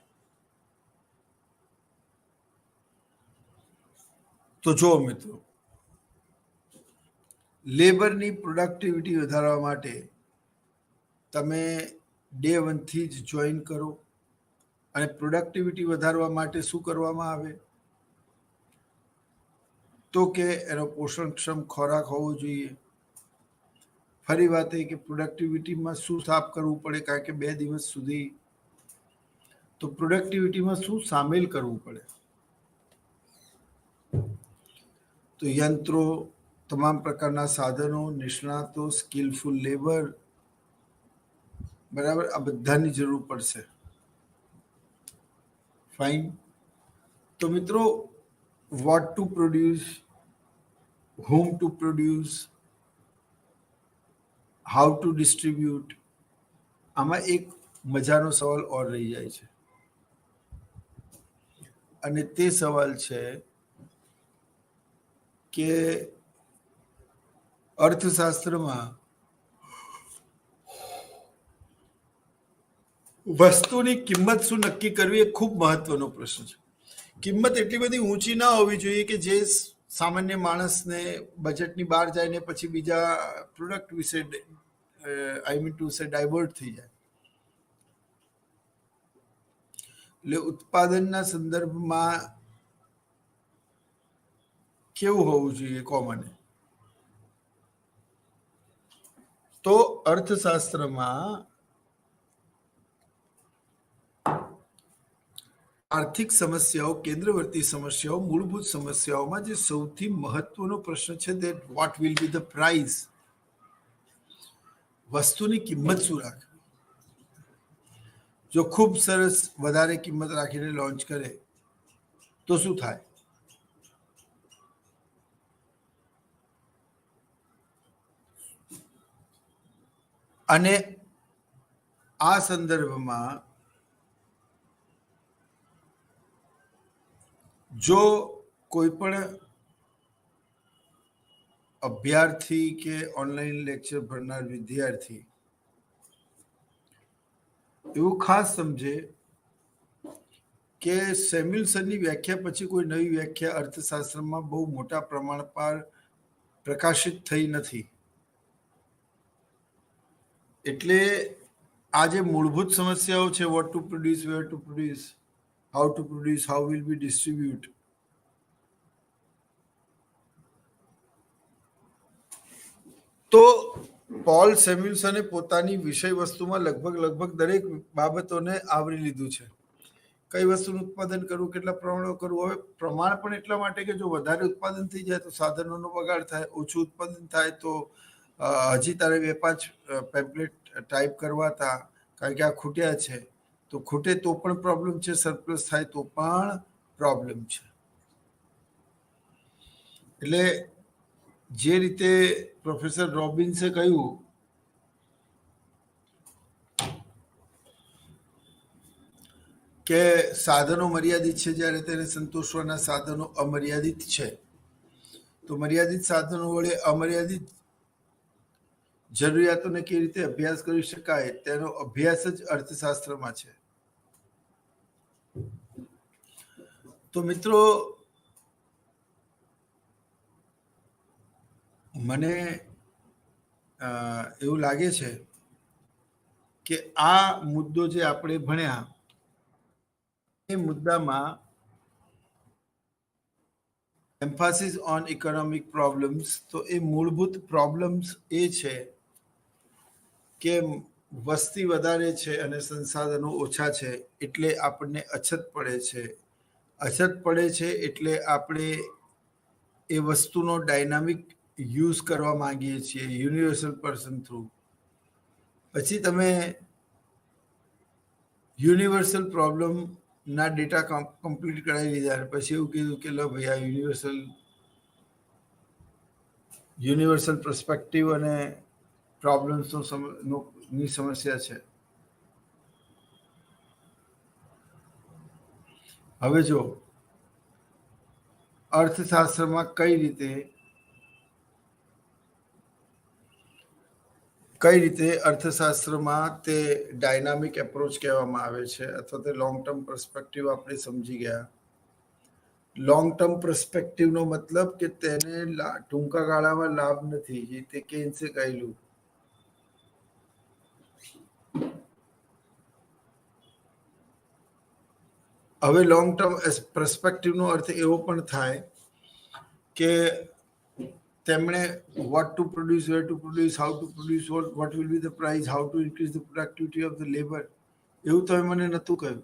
તો જો મિત્રો, લેબરની પ્રોડક્ટિવિટી વધારવા માટે તમે ડે 1 થી જ જોઈન કરો. અને પ્રોડક્ટિવિટી વધારવા માટે શું કરવામાં આવે? તો કે એનો પોષણક્ષમ ખોરાક હોવો જોઈએ. ફરી વાત એ કે પ્રોડક્ટિવિટીમાં શું સાફ કરવું પડે, કારણ કે 2 દિવસ સુધી. તો પ્રોડક્ટિવિટીમાં શું સામેલ કરવું પડે? તો યંત્રો, તમામ પ્રકારના સાધનો, નિષ્ણાતો, સ્કિલફુલ લેબર, બરાબર, આ બધાની જરૂર પડશે. ફાઇન. તો મિત્રો, what to produce, whom to produce, how to distribute, આમાં એક મજાનો સવાલ ઓર રહી જાય છે, અને તે સવાલ છે કે અર્થશાસ્ત્રમાં વસ્તુની કિંમત શું નક્કી કરવી એ ખૂબ મહત્વનો પ્રશ્ન છે. કિંમત એટલી બધી ઊંચી ના હોવી જોઈએ કે જે સામાન્ય માણસને બજેટની બહાર જાય ને પછી બીજા પ્રોડક્ટ વિશે ડાયવર્ટ થઈ જાય. એટલે ઉત્પાદનના સંદર્ભમાં કેવું હોવું જોઈએ કોમને? તો અર્થશાસ્ત્રમાં આર્થિક સમસ્યાઓ, કેન્દ્રવર્તી સમસ્યાઓ, મૂળભૂત સમસ્યાઓમાં જે સૌથી મહત્વનો પ્રશ્ન છે તે what will be the price, વસ્તુની કિંમત શું રાખવી. જો ખૂબ સરસ વધારે કિંમત રાખીને લોન્ચ કરે તો શું થાય? અને આ સંદર્ભમાં જો કોઈ પણ અભ્યાર્થી કે ઓનલાઈન લેક્ચર ભરનાર વિદ્યાર્થી એવું ખાસ સમજે કે સેમ્યુલસનની વ્યાખ્યા પછી કોઈ નવી વ્યાખ્યા અર્થશાસ્ત્રમાં બહુ મોટા પ્રમાણ પર પ્રકાશિત થઈ નથી. એટલે આ જે મૂળભૂત સમસ્યાઓ છે, what to produce, where to produce, how to produce, how will be distribute, તો પોલ સેમ્યુલસને પોતાની વિષય વસ્તુમાં લગભગ દરેક બાબતોને આવરી લીધું છે. કઈ વસ્તુનું ઉત્પાદન કરવું, કેટલા પ્રમાણમાં કરવું. હવે પ્રમાણ પણ એટલા માટે કે જો વધારે ઉત્પાદન થઈ જાય તો સાધનોનો બગાડ થાય, ઓછું ઉત્પાદન થાય તો હજી તારે 2-5 પેમ્પલેટ ટાઈપ કરવા હતા, કારણ કે આ ખૂટ્યા છે, તો ખૂટે તો પણ પ્રોબ્લેમ છે, સરપ્લસ થાય તો પણ પ્રોબ્લેમ છે. એટલે જે રીતે પ્રોફેસર રોબિન્સે કહ્યું કે સાધનો મર્યાદિત છે જ્યારે તેને સંતોષવાના સાધનો અમર્યાદિત છે. તો મર્યાદિત સાધનો વડે અમર્યાદિત જરૂરિયાતોને કેવી રીતે અભ્યાસ કરી શકાય તેનો અભ્યાસ જ અર્થશાસ્ત્રમાં છે. તો મિત્રો, મને એવું લાગે છે કે આ મુદ્દો જે આપણે ભણ્યા એ મુદ્દામાં એમ્ફાસિસ ઓન ઇકોનોમિક પ્રોબ્લેમ્સ, તો એ મૂળભૂત પ્રોબ્લેમ્સ એ છે કે વસ્તી વધારે છે અને સંસાધનો ઓછા છે એટલે આપણને અછત પડે છે. અછત પડે છે એટલે આપણે એ વસ્તુનો ડાયનામિક યુઝ કરવા માંગીએ છીએ યુનિવર્સલ પર્સન થ્રુ. પછી તમે યુનિવર્સલ પ્રોબ્લેમના ડેટા કમ્પ્લીટ કરાવી લીધા અને પછી એવું કીધું કે લો ભાઈ આ યુનિવર્સલ પર્સપેક્ટિવ અને પ્રોબ્લેમ્સની સમસ્યા છે. હવે જો અર્થશાસ્ત્રમાં કઈ રીતે અર્થશાસ્ત્રમાં તે ડાયનામિક એપ્રોચ કહેવામાં આવે છે અથવા તે લોંગ ટર્મ પર્સપેક્ટિવ આપણે સમજી ગયા. લોંગ ટર્મ પર્સપેક્ટિવનો મતલબ કે તેને ટૂંકા ગાળામાં લાભ નથી, તે કેન્સે કહેલું. હવે લોંગ ટર્મ પર્સપેક્ટિવનો અર્થ એવો પણ થાય કે તેમણે what to produce, where to produce, how to produce, what will be the price, how to increase the productivity of the labor, એવું તો મને નહોતું કહ્યું.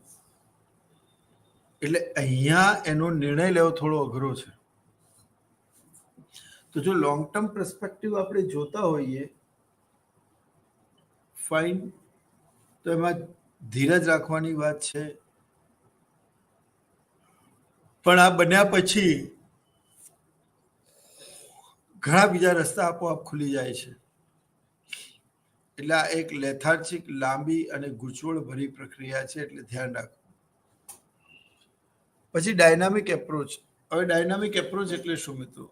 એટલે અહીંયા એનો નિર્ણય લેવો થોડો અઘરો છે. તો જો લોંગ ટર્મ પર્સપેક્ટિવ આપણે જોતા હોઈએ ફાઇન, તો એમાં ધીરજ રાખવાની વાત છે. પણ આ બન્યા પછી ઘણા બીજા રસ્તા આપોઆપ ખુલી જાય છે. એટલે આ એક લેથાર્જિક, લાંબી અને ગૂંચવણ ભરી પ્રક્રિયા છે, એટલે ધ્યાન રાખો. પછી ડાયનામિક એપ્રોચ. હવે ડાયનામિક એપ્રોચ એટલે શું મિત્રો?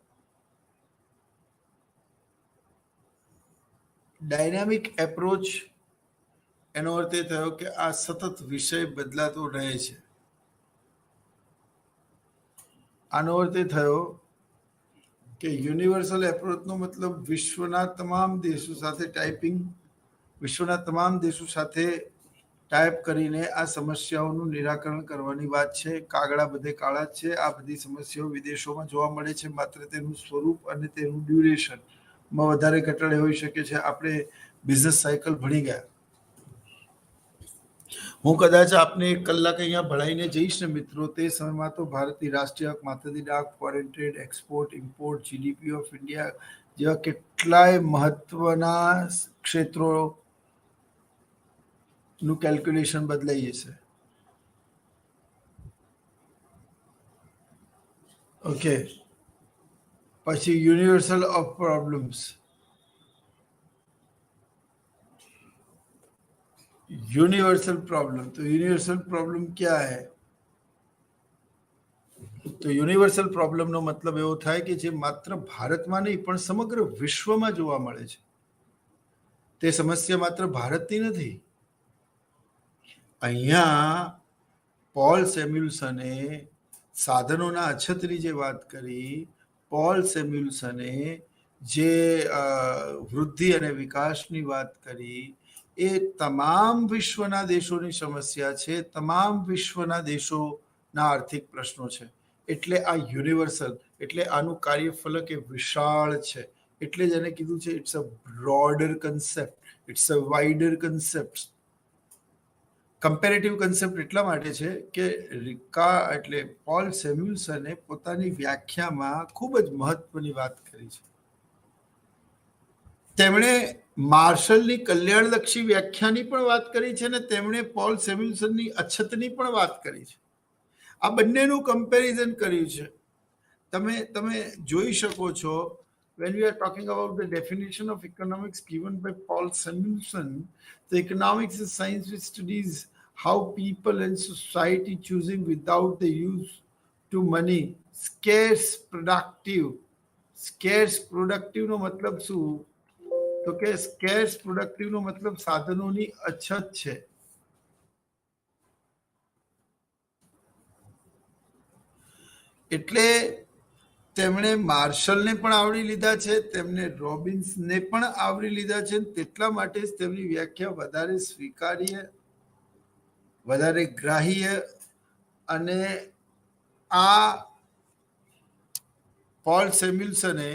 ડાયનામિક એપ્રોચ એનો અર્થ એ થયો કે આ સતત વિષય બદલાતો રહે છે. આનો અર્થ એ થયો કે યુનિવર્સલ એપ્રોચનો મતલબ વિશ્વના તમામ દેશો સાથે ટાઈપ કરીને આ સમસ્યાઓનું નિરાકરણ કરવાની વાત છે. કાગડા બધે કાળા છે. આ બધી સમસ્યાઓ વિદેશોમાં જોવા મળે છે, માત્ર તેનું સ્વરૂપ અને તેનું ડ્યુરેશનમાં વધારે ઘટાડે હોઈ શકે છે. આપણે બિઝનેસ સાયકલ ભણી ગયા. હું કદાચ આપને 1 કલાક અહીંયા ભણાવીને જઈશ ને મિત્રો, તે સમયમાં તો ભારતની રાષ્ટ્રીય માથાદીઠ આવક, foreign trade, export, import, GDP of India જેવા કેટલાય મહત્વના ક્ષેત્રોનું કેલ્ક્યુલેશન બદલાઈ જશે. ઓકે, પછી યુનિવર્सल ऑफ प्रॉब्लम्स. यूनिवर्सल प्रॉब्लम, तो यूनिवर्सल प्रॉब्लम क्या है? તો યુનિવર્સલ પ્રોબ્લેમનો મતલબ એવો થાય કે જે માત્ર ભારતમાં નહીં પણ સમગ્ર વિશ્વમાં જોવા મળે છે. તે સમસ્યા માત્ર ભારતની નથી. અહીંયા પોલ સેમ્યુલ્સને સાધનોના અછતની જે વાત કરી, પોલ સેમ્યુલ્સને જે વૃદ્ધિ અને વિકાસની વાત કરી, એ તમામ વિશ્વના દેશોની સમસ્યા છે, તમામ વિશ્વના દેશોના આર્થિક પ્રશ્નો છે. એટલે આ યુનિવર્સલ, એટલે આનું કાર્યફલક એ વિશાળ છે. એટલે જ એને કીધું છે it's a broader concept, it's a wider concept. Comparative concept એટલા માટે છે કે પોલ સેમ્યુલ્સને પોતાની વ્યાખ્યામાં ખૂબ જ મહત્વની વાત કરી છે. તેમણે માર્શલની કલ્યાણલક્ષી વ્યાખ્યાની પણ વાત કરી છે અને તેમણે પોલ સેમ્યુલ્સનની અછતની પણ વાત કરી છે. આ બંનેનું કમ્પેરિઝન કર્યું છે. તમે જોઈ શકો છો, when we are talking about the definition of economics given by Paul Samuelson, the economics is science which studies how people and society choosing without the use to money scarce productive નો મતલબ શું? તો કે સ્કેર્સ productive નો મતલબ સાધનોની અછત છે. એટલે તેમણે માર્શલને પણ આવરી લીધા છે, તેમને રોબિન્સને પણ આવરી લીધા છે. તેટલા માટે જ તેમની વ્યાખ્યા વધારે સ્વીકાર્ય, વધારે ગ્રાહ્ય, અને આ પોલ સેમ્યુલ્સને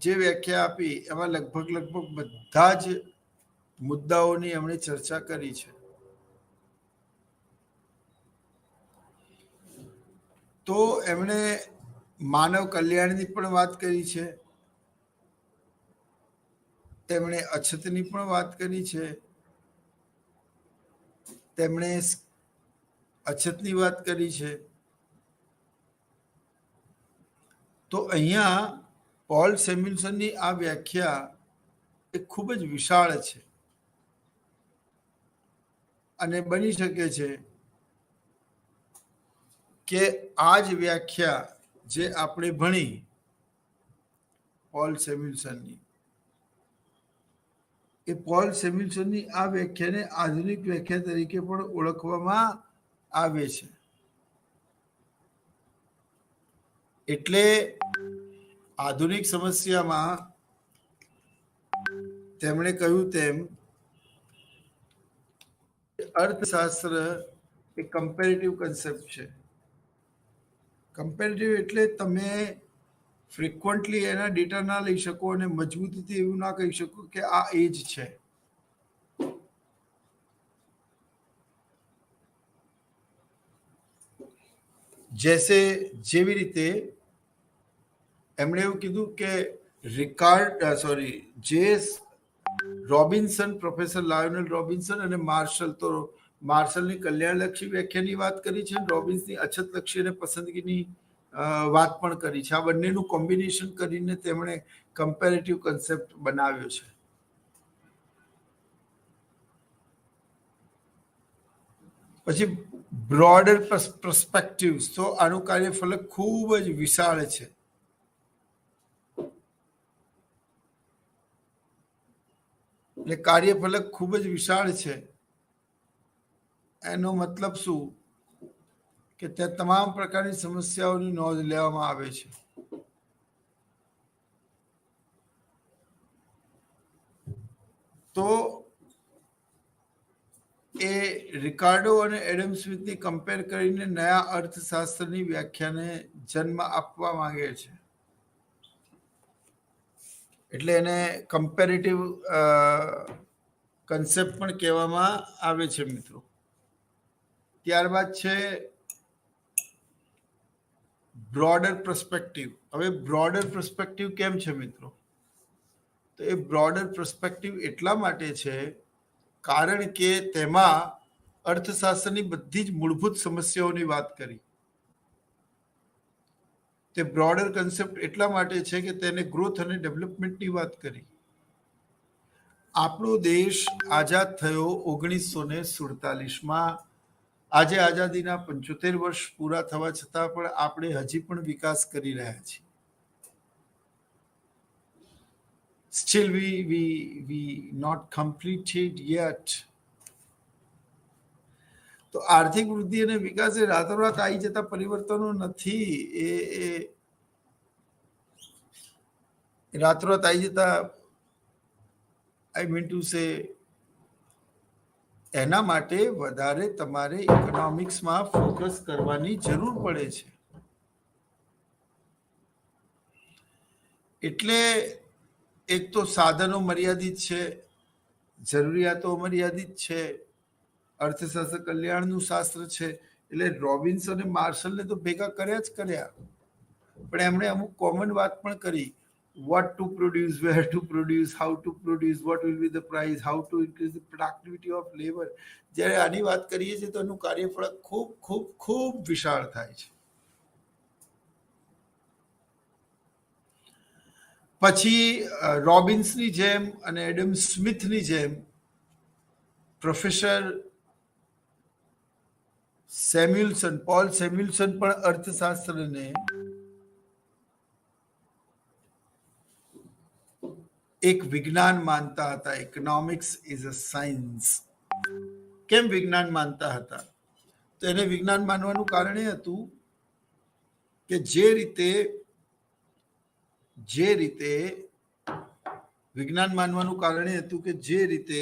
જે વ્યાખ્યા આપી એમાં લગભગ બધા જ મુદ્દાઓની એમણે ચર્ચા કરી છે. તો એમણે માનવ કલ્યાણની પણ વાત કરી છે, તેમણે અછતની પણ વાત કરી છે. તેમણે અછતની વાત કરી છે. તો અહીંયા પોલ સેમ્યુલ્સનની આ વ્યાખ્યા એ ખૂબ જ વિશાળ છે, અને બની શકે છે કે આ જ વ્યાખ્યા જે આપણે ભણી પોલ સેમ્યુલ્સનની, એ પોલ સેમ્યુલ્સનની આ વ્યાખ્યાને આધુનિક વ્યાખ્યા તરીકે પણ ઓળખવામાં આવે છે. એટલે આધુનિક સમસ્યામાં તેમણે કહ્યું તેમ અર્થશાસ્ત્ર એ કમ્પેરેટિવ કન્સેપ્ટ છે. કમ્પેરેટિવ એટલે તમે ફ્રિકવન્ટલી એના ડેટા ના લઈ શકો અને મજબૂતીથી એવું ના કહી શકો કે આ એ જ છે. જેવી રીતે એમણે એવું કીધું કે રોબિન્સન, પ્રોફેસર લાયોનેલ રોબિન્સન અને માર્શલ, તો માર્શલની કલ્યાણલક્ષી વ્યાખ્યાની વાત કરી છે, રોબિન્સની અછતલક્ષી અને પસંદગીની વાત પણ કરી છે. આ બંનેનું કોમ્બિનેશન કરીને તેમણે કમ્પેરેટિવ કન્સેપ્ટ બનાવ્યો છે. પછી બ્રોડર પર્સપેક્ટિવ્સ, તો આનું કાર્યફલક ખૂબ જ વિશાળ છે. એટલે કાર્યફલક ખૂબ જ વિશાળ છે. એનો મતલબ શું? કે ત્યાં તમામ પ્રકારની સમસ્યાઓની નોંધ લેવામાં આવે છે. તો એ રિકાર્ડો અને એડમ સ્મિથની કમ્પેર કરીને નયા અર્થશાસ્ત્રની વ્યાખ્યાને જન્મ આપવા માંગે છે. એટલે એને કમ્પેરેટિવ કન્સેપ્ટ પણ કહેવામાં આવે છે મિત્રો. ત્યારબાદ છે બ્રોડર પર્સપેક્ટિવ. હવે બ્રોડર પર્સપેક્ટિવ કેમ છે મિત્રો? તો એ બ્રોડર પર્સપેક્ટિવ એટલા માટે છે કારણ કે તેમાં અર્થશાસ્ત્રની બધી જ મૂળભૂત સમસ્યાઓની વાત કરી. તે બ્રોડર કન્સેપ્ટ એટલા માટે છે કે તેને ગ્રોથ અને ડેવલપમેન્ટની વાત કરી. આપણો દેશ આઝાદ થયો 1947માં. આજે આઝાદીના 75 વર્ષ પૂરા થવા છતાં પણ આપણે હજી પણ વિકાસ કરી રહ્યા છીએ. Still we not completed yet. તો આર્થિક વૃદ્ધિ અને વિકાસ એ રાતોરાત આવી જતા પરિવર્તનો નથી. એ રાતોરાત આવી જતા, આઈ મીન ટુ સે, એના માટે વધારે તમારે ઇકોનોમિક્સમાં ફોકસ કરવાની જરૂર પડે છે. એટલે એક તો સાધનો મર્યાદિત છે, જરૂરિયાતો મર્યાદિત છે, અર્થશાસ્ત્ર કલ્યાણનું શાસ્ત્ર છે. એટલે રોબિન્સ અને માર્શલને તો ભેગા કર્યા જ કર્યા, પણ એમણે અમુક કોમન વાત પણ કરી. what to produce, where to produce, how to produce, what will be the price, how to increase the productivity of labor. જ્યારે આની વાત કરીએ છીએ તો એનું કાર્યફળ ખૂબ ખૂબ ખૂબ વિશાળ થાય છે. પછી રોબિન્સની જેમ અને એડમ સ્મિથની જેમ પ્રોફેસર સેમ્યુલસન, પોલ સેમ્યુલસન પણ અર્થશાસ્ત્રને એક વિજ્ઞાન માનતા હતા. Economics is a science. કેમ વિજ્ઞાન માનતા હતા? તો એને વિજ્ઞાન માનવાનું કારણ એ હતું કે જે રીતે વિજ્ઞાન માનવાનું કારણ એ હતું કે જે રીતે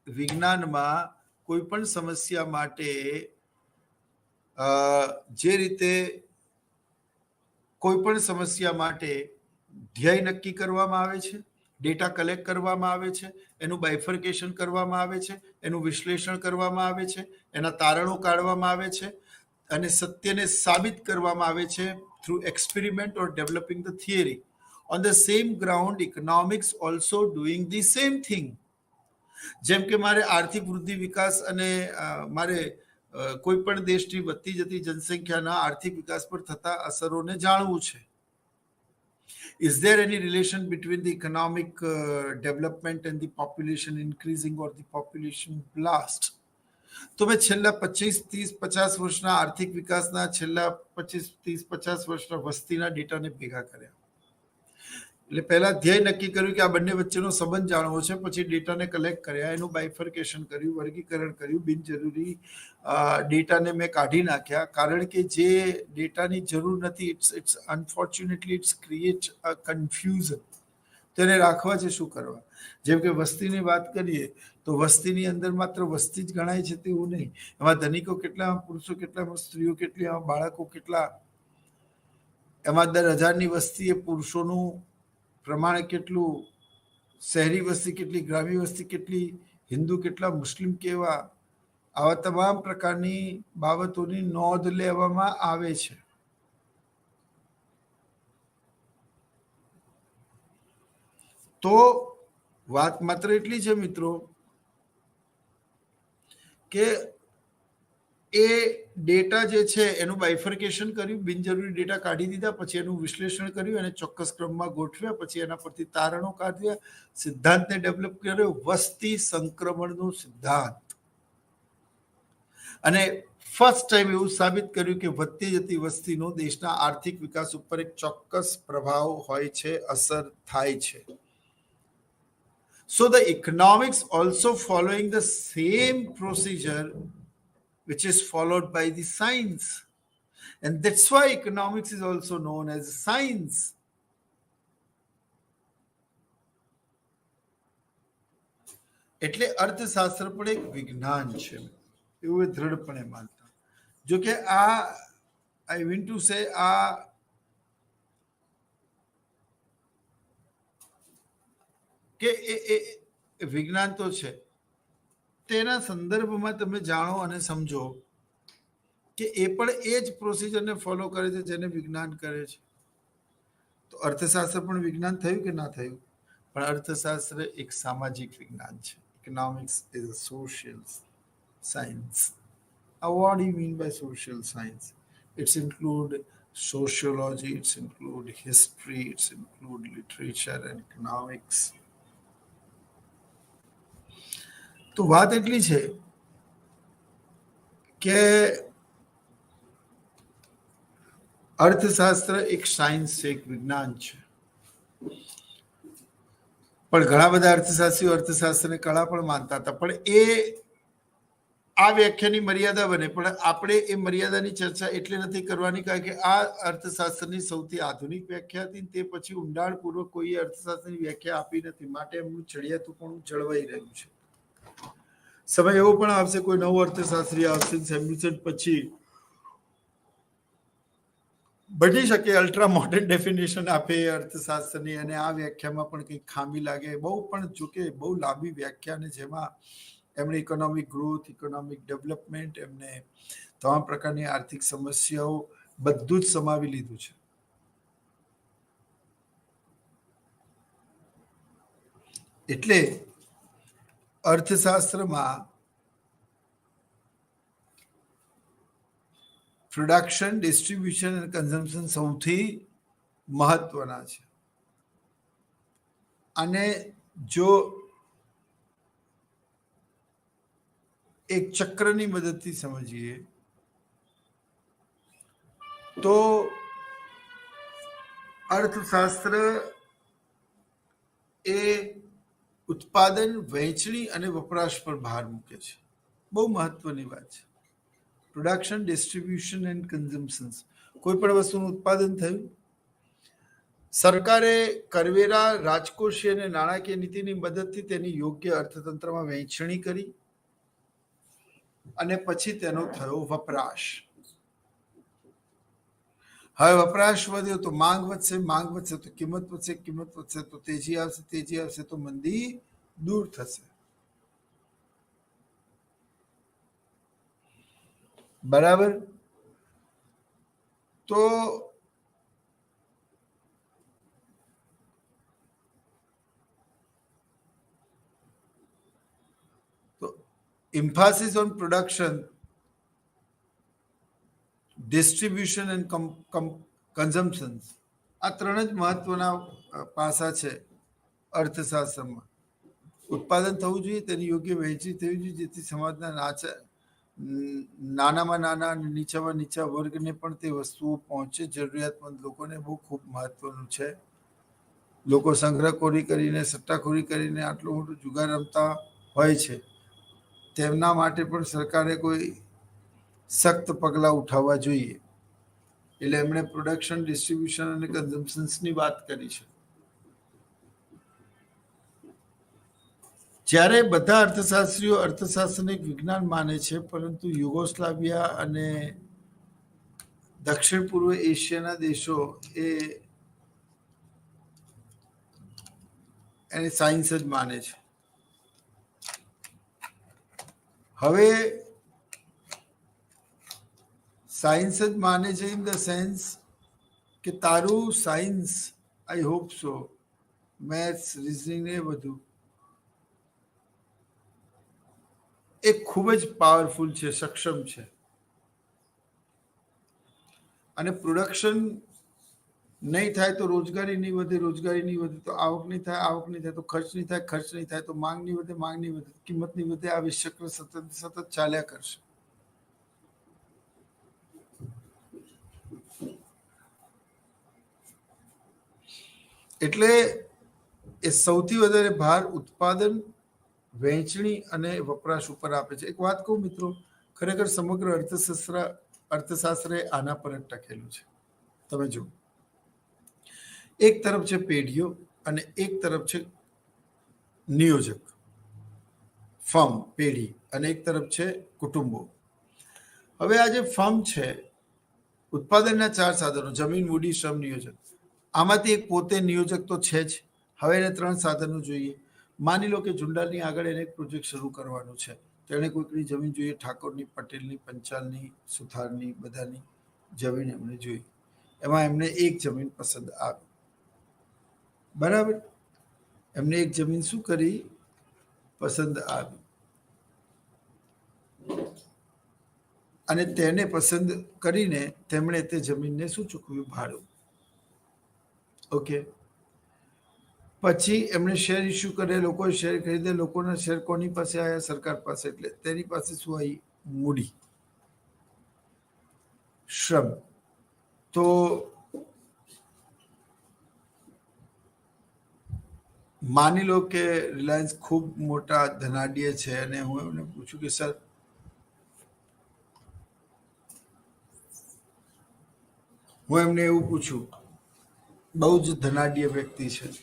વિજ્ઞાનમાં કોઈ પણ સમસ્યા માટે ધ્યેય નક્કી કરવામાં આવે છે, ડેટા કલેક્ટ કરવામાં આવે છે, એનું બાયફર્કેશન કરવામાં આવે છે, એનું વિશ્લેષણ કરવામાં આવે છે, એના તારણો કાઢવામાં આવે છે અને સત્યને સાબિત કરવામાં આવે છે through experiment or developing the theory. On the same ground, economics also doing the same thing. જેમ કે મારે આર્થિક વૃદ્ધિ વિકાસ અને મારે કોઈ પણ દેશની વધતી જતી જનસંખ્યાના આર્થિક વિકાસ પર થતા અસરોને જાણવું છે. Is there any relation between the economic development and the population increasing or the population blast? તો મેં છેલ્લા 25-30-50 વર્ષના આર્થિક વિકાસના છેલ્લા 25-30-50 વર્ષના વસ્તીના ડેટાને ભેગા કર્યા. એટલે પહેલા ધ્યેય નક્કી કર્યું કે આ બંને વચ્ચેનો સંબંધ જાણવો છે, પછી ડેટાને કલેક્ટ કર્યા, એનું બાયફર્કેશન કર્યું, વર્ગીકરણ કર્યું, બિનજરૂરી ડેટાને મેં કાઢી નાખ્યા, કારણ કે જે ડેટાની જરૂર નથી it's unfortunately it's create a confusion. તેને રાખવા છે શું કરવા? જેમ કે વસ્તીની વાત કરીએ તો વસ્તીની અંદર માત્ર વસ્તી જ ગણાય છે તેવું નહીં, એમાં ધનિકો કેટલા, પુરુષો કેટલા, સ્ત્રીઓ કેટલી, એમાં બાળકો કેટલા, એમાં 10,000ની વસ્તી એ પુરુષોનું પ્રમાણ કેટલું, શહેરી વસ્તી કેટલી, ગ્રામ્ય વસ્તી કેટલી, હિન્દુ કેટલા, મુસ્લિમ કેવા, આવા તમામ પ્રકારની બાબતોની નોંધ લેવામાં આવે છે. તો વાત માત્ર એટલી છે મિત્રો કે એ ડેટા જે છે એનું બાયફર્કેશન કર્યું, બિનજરૂરી ડેટા કાઢી દીધા, પછી એનું વિશ્લેષણ કર્યું, એને ચોક્કસ ક્રમમાં ગોઠવ્યા, પછી એના પરથી તારણો કાઢ્યા, સિદ્ધાંતને ડેવલપ કર્યો, વસ્તી સંક્રમણનો સિદ્ધાંત. અને ફર્સ્ટ ટાઈમ એવું સાબિત કર્યું કે વધતી જતી વસ્તીનો દેશના આર્થિક વિકાસ ઉપર એક ચોક્કસ પ્રભાવ હોય છે, અસર થાય છે. So the economics also following the same procedure which is followed by the science. And that's why economics is also known as science. એટલે અર્થશાસ્ત્ર પણ એક વિજ્ઞાન છે એવું એ દૃઢપણે માનતા. જો કે I mean to say કે એ વિજ્ઞાન તો છે, તેના સંદર્ભમાં તમે જાણો અને સમજો કે એ પણ એ જ પ્રોસિજરને ફોલો કરે છે જેને વિજ્ઞાન કરે છે. તો અર્થશાસ્ત્ર પણ વિજ્ઞાન થયું કે ના થયું? પણ અર્થશાસ્ત્ર એક સામાજિક વિજ્ઞાન છે. Economics is a social science. What do you mean by social science? It's include sociology, it's include history, it's include literature and economics. તો વાત એટલી છે કે અર્થશાસ્ત્ર એક સાયન્સ છે, એક વિજ્ઞાન છે. પણ ઘણા બધા અર્થશાસ્ત્રીઓ અર્થશાસ્ત્રને કળા પણ માનતા હતા, પણ એ આ વ્યાખ્યાની મર્યાદા બને. પણ આપણે એ મર્યાદાની ચર્ચા એટલે નથી કરવાની કારણ કે આ અર્થશાસ્ત્રની સૌથી આધુનિક વ્યાખ્યા હતી, તે પછી ઊંડાણપૂર્વક કોઈએ અર્થશાસ્ત્રની વ્યાખ્યા આપી નથી, માટે એમનું ચડિયાતું પણ જળવાઈ રહ્યું છે. સમય એવો પણ આવશે, કોઈ નવો અર્થશાસ્ત્રી આવશે, સેમ્યુલસન પછી બની શકે અલ્ટ્રા મોડર્ન ડેફિનેશન આપે અર્થશાસ્ત્રની, અને આ વ્યાખ્યામાં પણ કંઈક ખામી લાગે. પણ જોકે બહુ લાંબી વ્યાખ્યા ને જેમાં એમણે ઇકોનોમિક ગ્રોથ, ઇકોનોમિક ડેવલપમેન્ટ, એમને તમામ પ્રકારની આર્થિક સમસ્યાઓ બધું જ સમાવી લીધું છે. એટલે અર્થશાસ્ત્રમાં પ્રોડક્શન, ડિસ્ટ્રીબ્યુશન અને કન્ઝમ્પશન સૌથી મહત્વના છે. અને જો એક ચક્રની મદદથી સમજીએ તો અર્થશાસ્ત્ર એ ઉત્પાદન, વહેંચણી અને વપરાશ પર ભાર મૂકે છે. બહુ મહત્વની વાત છે. Production, distribution and consumptions. કોઈ પણ વસ્તુનું ઉત્પાદન થયું, સરકારે કરવેરા, રાજકોષીય અને નાણાકીય નીતિની મદદથી તેની યોગ્ય અર્થતંત્રમાં વહેંચણી કરી અને પછી તેનો થયો વપરાશ. હવે વપરાશ વધ્યો તો માંગ વધશે, માંગ વધશે તો કિંમત વધશે, કિંમત વધશે તો તેજી આવશે, તેજી આવશે તો મંદી દૂર થશે. બરાબર. તો emphasis on production, distribution and consumption, આ ત્રણ જ મહત્વના પાસા છે અર્થશાસ્ત્રમાં. ઉત્પાદન થવું જોઈએ, તેની યોગ્ય વહેંચણી થવી જોઈએ, જેથી સમાજના નાનામાં નાના અને નીચામાં નીચા વર્ગને પણ તે વસ્તુઓ પહોંચે, જરૂરિયાતમંદ લોકોને. બહુ ખૂબ મહત્વનું છે. લોકો સંગ્રહખોરી કરીને, સટ્ટાખોરી કરીને આટલું મોટું જુગાર રમતા હોય છે, તેમના માટે પણ સરકારે કોઈ સખ્ત પગલાં ઉઠાવવા જોઈએ. એટલે એમણે પ્રોડક્શન, ડિસ્ટ્રીબ્યુશન અને કન્ઝમ્પશન્સની વાત કરી છે. જ્યારે બધા અર્થશાસ્ત્રીઓ અર્થશાસ્ત્રને એક વિજ્ઞાન માને છે, પરંતુ યુગોસ્લાવિયા અને દક્ષિણ પૂર્વ એશિયાના દેશો એને સાયન્સ જ માને છે. હવે સાયન્સ જ માને છે ઇન ધ સેન્સ કે તારું science, I hope so, maths, reasoning એ બધું એ ખૂબ જ પાવરફુલ છે, સક્ષમ છે. અને પ્રોડક્શન નહીં થાય તો રોજગારી નહીં વધે, રોજગારી નહીં વધે તો આવક નહીં થાય, આવક નહીં થાય તો ખર્ચ નહીં થાય, ખર્ચ નહીં થાય તો માંગ નહીં વધે, માંગ નહીં વધે કિંમત નહીં વધે. આ ચક્ર સતત ચાલ્યા કરશે. એટલે એ સૌથી વધારે ભાર ઉત્પાદન, વહેંચણી અને વપરાશ ઉપર આપે છે. એક વાત કહું મિત્રો, ખરેખર સમગ્ર અર્થશાસ્ત્ર આના પર જ ટકેલું છે. તમે જુઓ, એક તરફ છે પેઢીઓ અને એક તરફ છે નિયોજક, ફર્મ, પેઢી, અને એક તરફ છે કુટુંબો. હવે આ જે ફર્મ છે, ઉત્પાદનના 4 સાધનો: જમીન, મૂડી, શ્રમ, નિયોજક. આમાંથી એક પોતે નિયોજક તો છે જ. હવે એને 3 સાધનો જોઈએ. માની લો કે જુંડાલની આગળ એને એક પ્રોજેક્ટ શરૂ કરવાનો છે. તેણે કોઈકની જમીન જોઈએ, ઠાકોરની, પટેલની, પંચાલની, સુથારની, બધાની જમીન એમને જોઈ. એમાં એમને એક જમીન પસંદ આવી. બરાબર. એમને એક જમીન શું કરી? પસંદ આવી. અને તેને પસંદ કરીને તેમણે તે જમીનને શું ચૂકવ્યું? ભાડું. ઓકે. પછી એમણે શેર ઇસ્યુ કરે, લોકોએ શેર ખરીદે. લોકોના શેર કોની પાસે આવ્યા? સરકાર પાસે. એટલે તેની પાસે શું આવી? મૂડી, શ્રમ. તો માની લો કે રિલાયન્સ ખૂબ મોટા ધનાઢ્ય છે અને હું એમને પૂછું કે સર, હું એમને એવું પૂછું, બહુ જ ધનાઢ્ય વ્યક્તિ છે,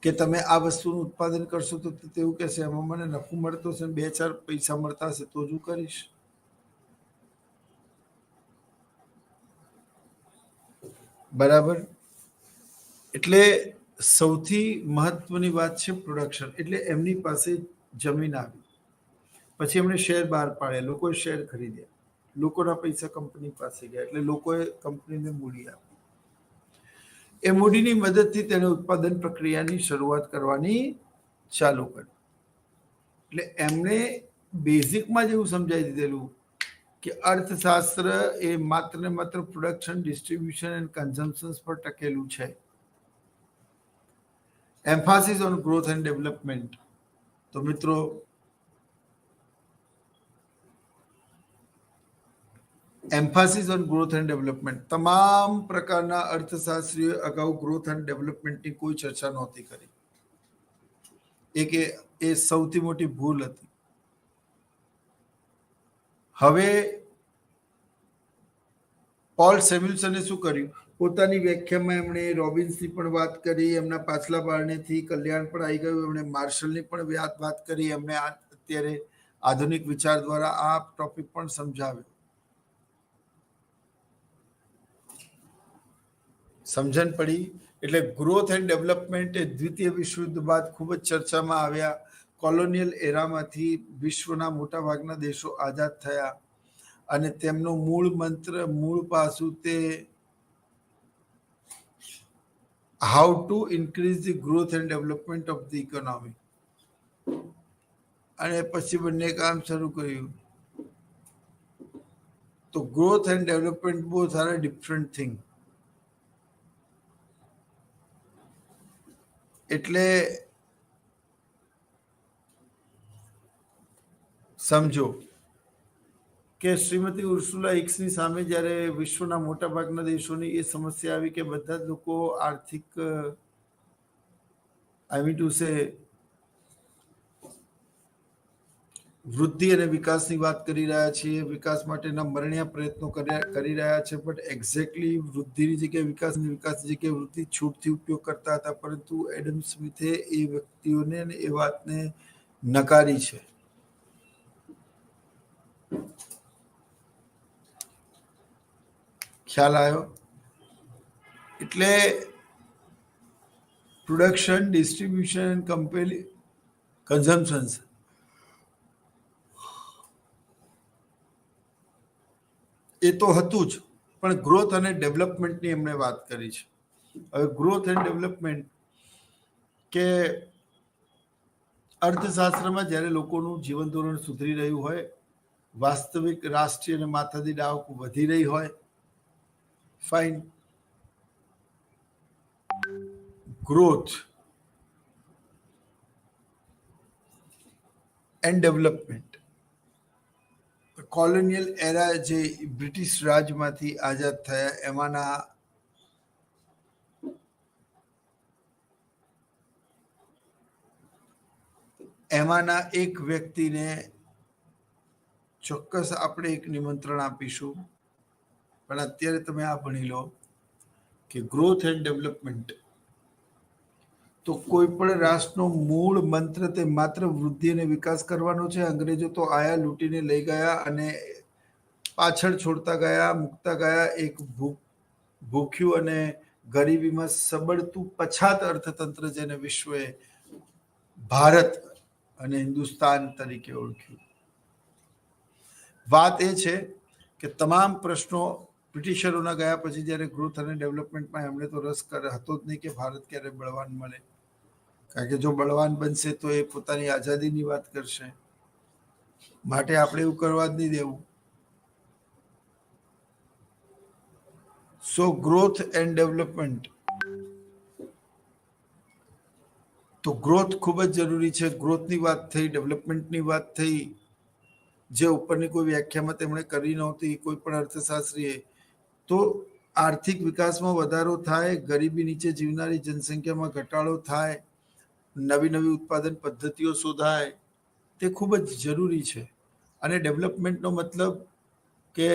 કે તમે આ વસ્તુનું ઉત્પાદન કરશો તો તેવું કહેશે એમાં મને નફો મળતો હશે, 2-4 પૈસા મળતા હશે તો જ હું કરીશ. બરાબર. એટલે સૌથી મહત્વની વાત છે પ્રોડક્શન. એટલે એમની પાસે જમીન આવી, પછી એમણે શેર બહાર પાડ્યા, લોકોએ શેર ખરીદ્યા, લોકોના પૈસા કંપની પાસે ગયા, એટલે લોકોએ કંપનીને મૂડી આપી. એ મૂડીની મદદથી તેને ઉત્પાદન પ્રક્રિયાની શરૂઆત કરવાની ચાલુ કરી. એટલે એમણે બેઝિકમાં જ એવું સમજાવી દીધેલું કે અર્થશાસ્ત્ર એ માત્ર ને માત્ર પ્રોડક્શન, ડિસ્ટ્રીબ્યુશન એન્ડ કન્ઝમ્પશન પર ટકેલું છે. એમ્ફાસિસ ઓન ગ્રોથ એન્ડ ડેવલપમેન્ટ. તો મિત્રો, એમ્ફાસિસ ઓન ગ્રોથ એન્ડ ડેવલપમેન્ટ. તમામ પ્રકારના અર્થશાસ્ત્રીઓ અગાઉ ગ્રોથ એન્ડ ડેવલપમેન્ટની કોઈ ચર્ચા નહોતી કરી. એ સૌથી મોટી ભૂલ હતી. હવે પોલ સેમ્યુલ્સને શું કર્યું? પોતાની વ્યાખ્યામાં એમણે રોબિન્સની પણ વાત કરી, એમના પાછલા બારણેથી કલ્યાણ પણ આવી ગયું, એમણે માર્શલની પણ વાત કરી, એમણે અત્યારે આધુનિક વિચાર દ્વારા આ ટોપિક પણ સમજાવ્યો. સમજણ પડી? એટલે ગ્રોથ એન્ડ ડેવલપમેન્ટ એ દ્વિતીય વિશ્વયુદ્ધ બાદ ખૂબ જ ચર્ચામાં આવ્યા. કોલોનિયલ એરામાંથી વિશ્વના મોટા ભાગના દેશો આઝાદ થયા અને તેમનું મૂળ મંત્ર, મૂળ પાસું તે how to increase the growth and development of the economy. અને પછી બંને કામ શરૂ કર્યું. તો growth and development both are a different thing. એટલે સમજો કે શ્રીમતી ઉર્સુલા ઇક્સની સામે જ્યારે વિશ્વના મોટા ભાગના દેશોની એ સમસ્યા આવી કે બધા જ લોકો આર્થિક વૃદ્ધિ અને વિકાસની વાત કરી રહ્યા છીએ, વિકાસ માટેના મરણિયા પ્રયત્નો કરી રહ્યા છે, બટ એક્ઝેક્ટલી વૃદ્ધિની જગ્યાએ વિકાસની જગ્યાએ વૃદ્ધિ છૂટથી ઉપયોગ કરતા હતા. પરંતુ એડમ સ્મિથે એ વ્યક્તિઓને અને એ વાતને નકારી છે. ખ્યાલ આવ્યો? એટલે પ્રોડક્શન, ડિસ્ટ્રીબ્યુશન, કન્ઝમ્પશન એ તો હતું જ, પણ ગ્રોથ અને ડેવલપમેન્ટની એમણે વાત કરી છે. હવે ગ્રોથ એન્ડ ડેવલપમેન્ટ કે અર્થશાસ્ત્રમાં જ્યારે લોકોનું જીવન ધોરણ સુધરી રહ્યું હોય, વાસ્તવિક રાષ્ટ્રીય અને માથાદીઠ આવક વધી રહી હોય, fine. Growth and development. Colonial era જે બ્રિટિશ રાજમાંથી આઝાદ થયા એમાંના એક વ્યક્તિને ચોક્કસ આપણે એક નિમંત્રણ આપીશું. પણ અત્યારે તમે આ ભણી લો કે ગ્રોથ એન્ડ ડેવલપમેન્ટ તો કોઈ પણ રાષ્ટ્રનો મૂળ મંત્ર તે માત્ર વૃદ્ધિ અને વિકાસ કરવાનો છે. અંગ્રેજો તો આયા, લૂંટીને લઈ ગયા અને પાછળ છોડતા ગયા, મૂકતા ગયા એક ભૂખ્યું અને ગરીબીમાં સબળતું પછાત અર્થતંત્ર જેને વિશ્વએ ભારત અને હિન્દુસ્તાન તરીકે ઓળખ્યું. વાત એ છે કે તમામ પ્રશ્નો બ્રિટિશરોના ગયા પછી જ્યારે ગ્રોથ અને ડેવલપમેન્ટમાં એમણે તો રસ હતો જ નહીં કે ભારત ક્યારે બળવાન મળે. કારણ કે જો બળવાન બનશે તો એ પોતાની આઝાદીની વાત કરશે. માટે આપણે એવું કરવા જ નહીં દેવું. સો ગ્રોથ એન્ડ ડેવલપમેન્ટ, તો ગ્રોથ ખૂબ જ જરૂરી છે. ગ્રોથની વાત થઈ, ડેવલપમેન્ટની વાત થઈ, જે ઉપરની કોઈ વ્યાખ્યામાં તેમણે કરી નહોતી કોઈ પણ અર્થશાસ્ત્રીએ. તો આર્થિક વિકાસમાં વધારો થાય, ગરીબી નીચે જીવનારી જનસંખ્યામાં ઘટાડો થાય, નવી નવી ઉત્પાદન પદ્ધતિઓ શોધાય, તે ખૂબ જ જરૂરી છે. અને ડેવલપમેન્ટનો મતલબ કે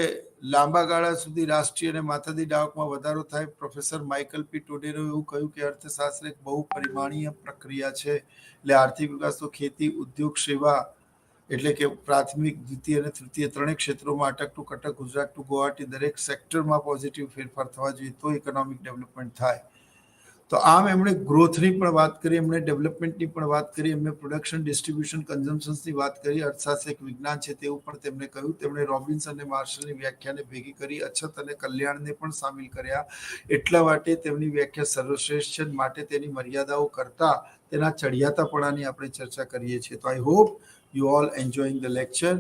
લાંબા ગાળા સુધી રાષ્ટ્રીય અને માથાદીઠ આવકમાં વધારો થાય. પ્રોફેસર માઇકલ પી ટોડેરો એવું કહ્યું કે અર્થશાસ્ત્ર એક બહુ પરિમાણીય પ્રક્રિયા છે. એટલે આર્થિક વિકાસ તો ખેતી, ઉદ્યોગ, સેવા એટલે કે પ્રાથમિક, દ્વિતીય અને તૃતીય ત્રણેય ક્ષેત્રોમાં અટક ટુ કટક, ગુજરાત ટુ ગુવાહાટી દરેક સેક્ટરમાં પોઝિટિવ ફેરફાર થવા જોઈએ તો ઇકોનોમિક ડેવલપમેન્ટ થાય. તો આમ એમણે ગ્રોથની પણ વાત કરી, એમણે ડેવલપમેન્ટની પણ વાત કરી, એમણે પ્રોડક્શન, ડિસ્ટ્રીબ્યુશન, કન્ઝમ્પશન્સની વાત કરી. અર્થશાસ્ત્ર એક વિજ્ઞાન છે તેવું પણ તેમણે કહ્યું. તેમણે રોબિન્સ અને માર્શલની વ્યાખ્યાને ભેગી કરી, અછત અને કલ્યાણને પણ સામેલ કર્યા. એટલા માટે તેમની વ્યાખ્યા સર્વશ્રેષ્ઠ છે. માટે તેની મર્યાદાઓ કરતા તેના ચડિયાતાપણાની આપણે ચર્ચા કરીએ છીએ. તો I hope you all enjoying the lecture.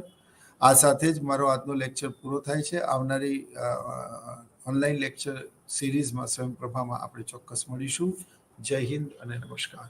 આ સાથે જ મારો આજનો લેક્ચર પૂરો થાય છે. આવનારી ઓનલાઈન લેક્ચર સિરીઝમાં સ્વયંપ્રભામાં આપણે ચોક્કસ મળીશું. જય હિન્દ અને નમસ્કાર.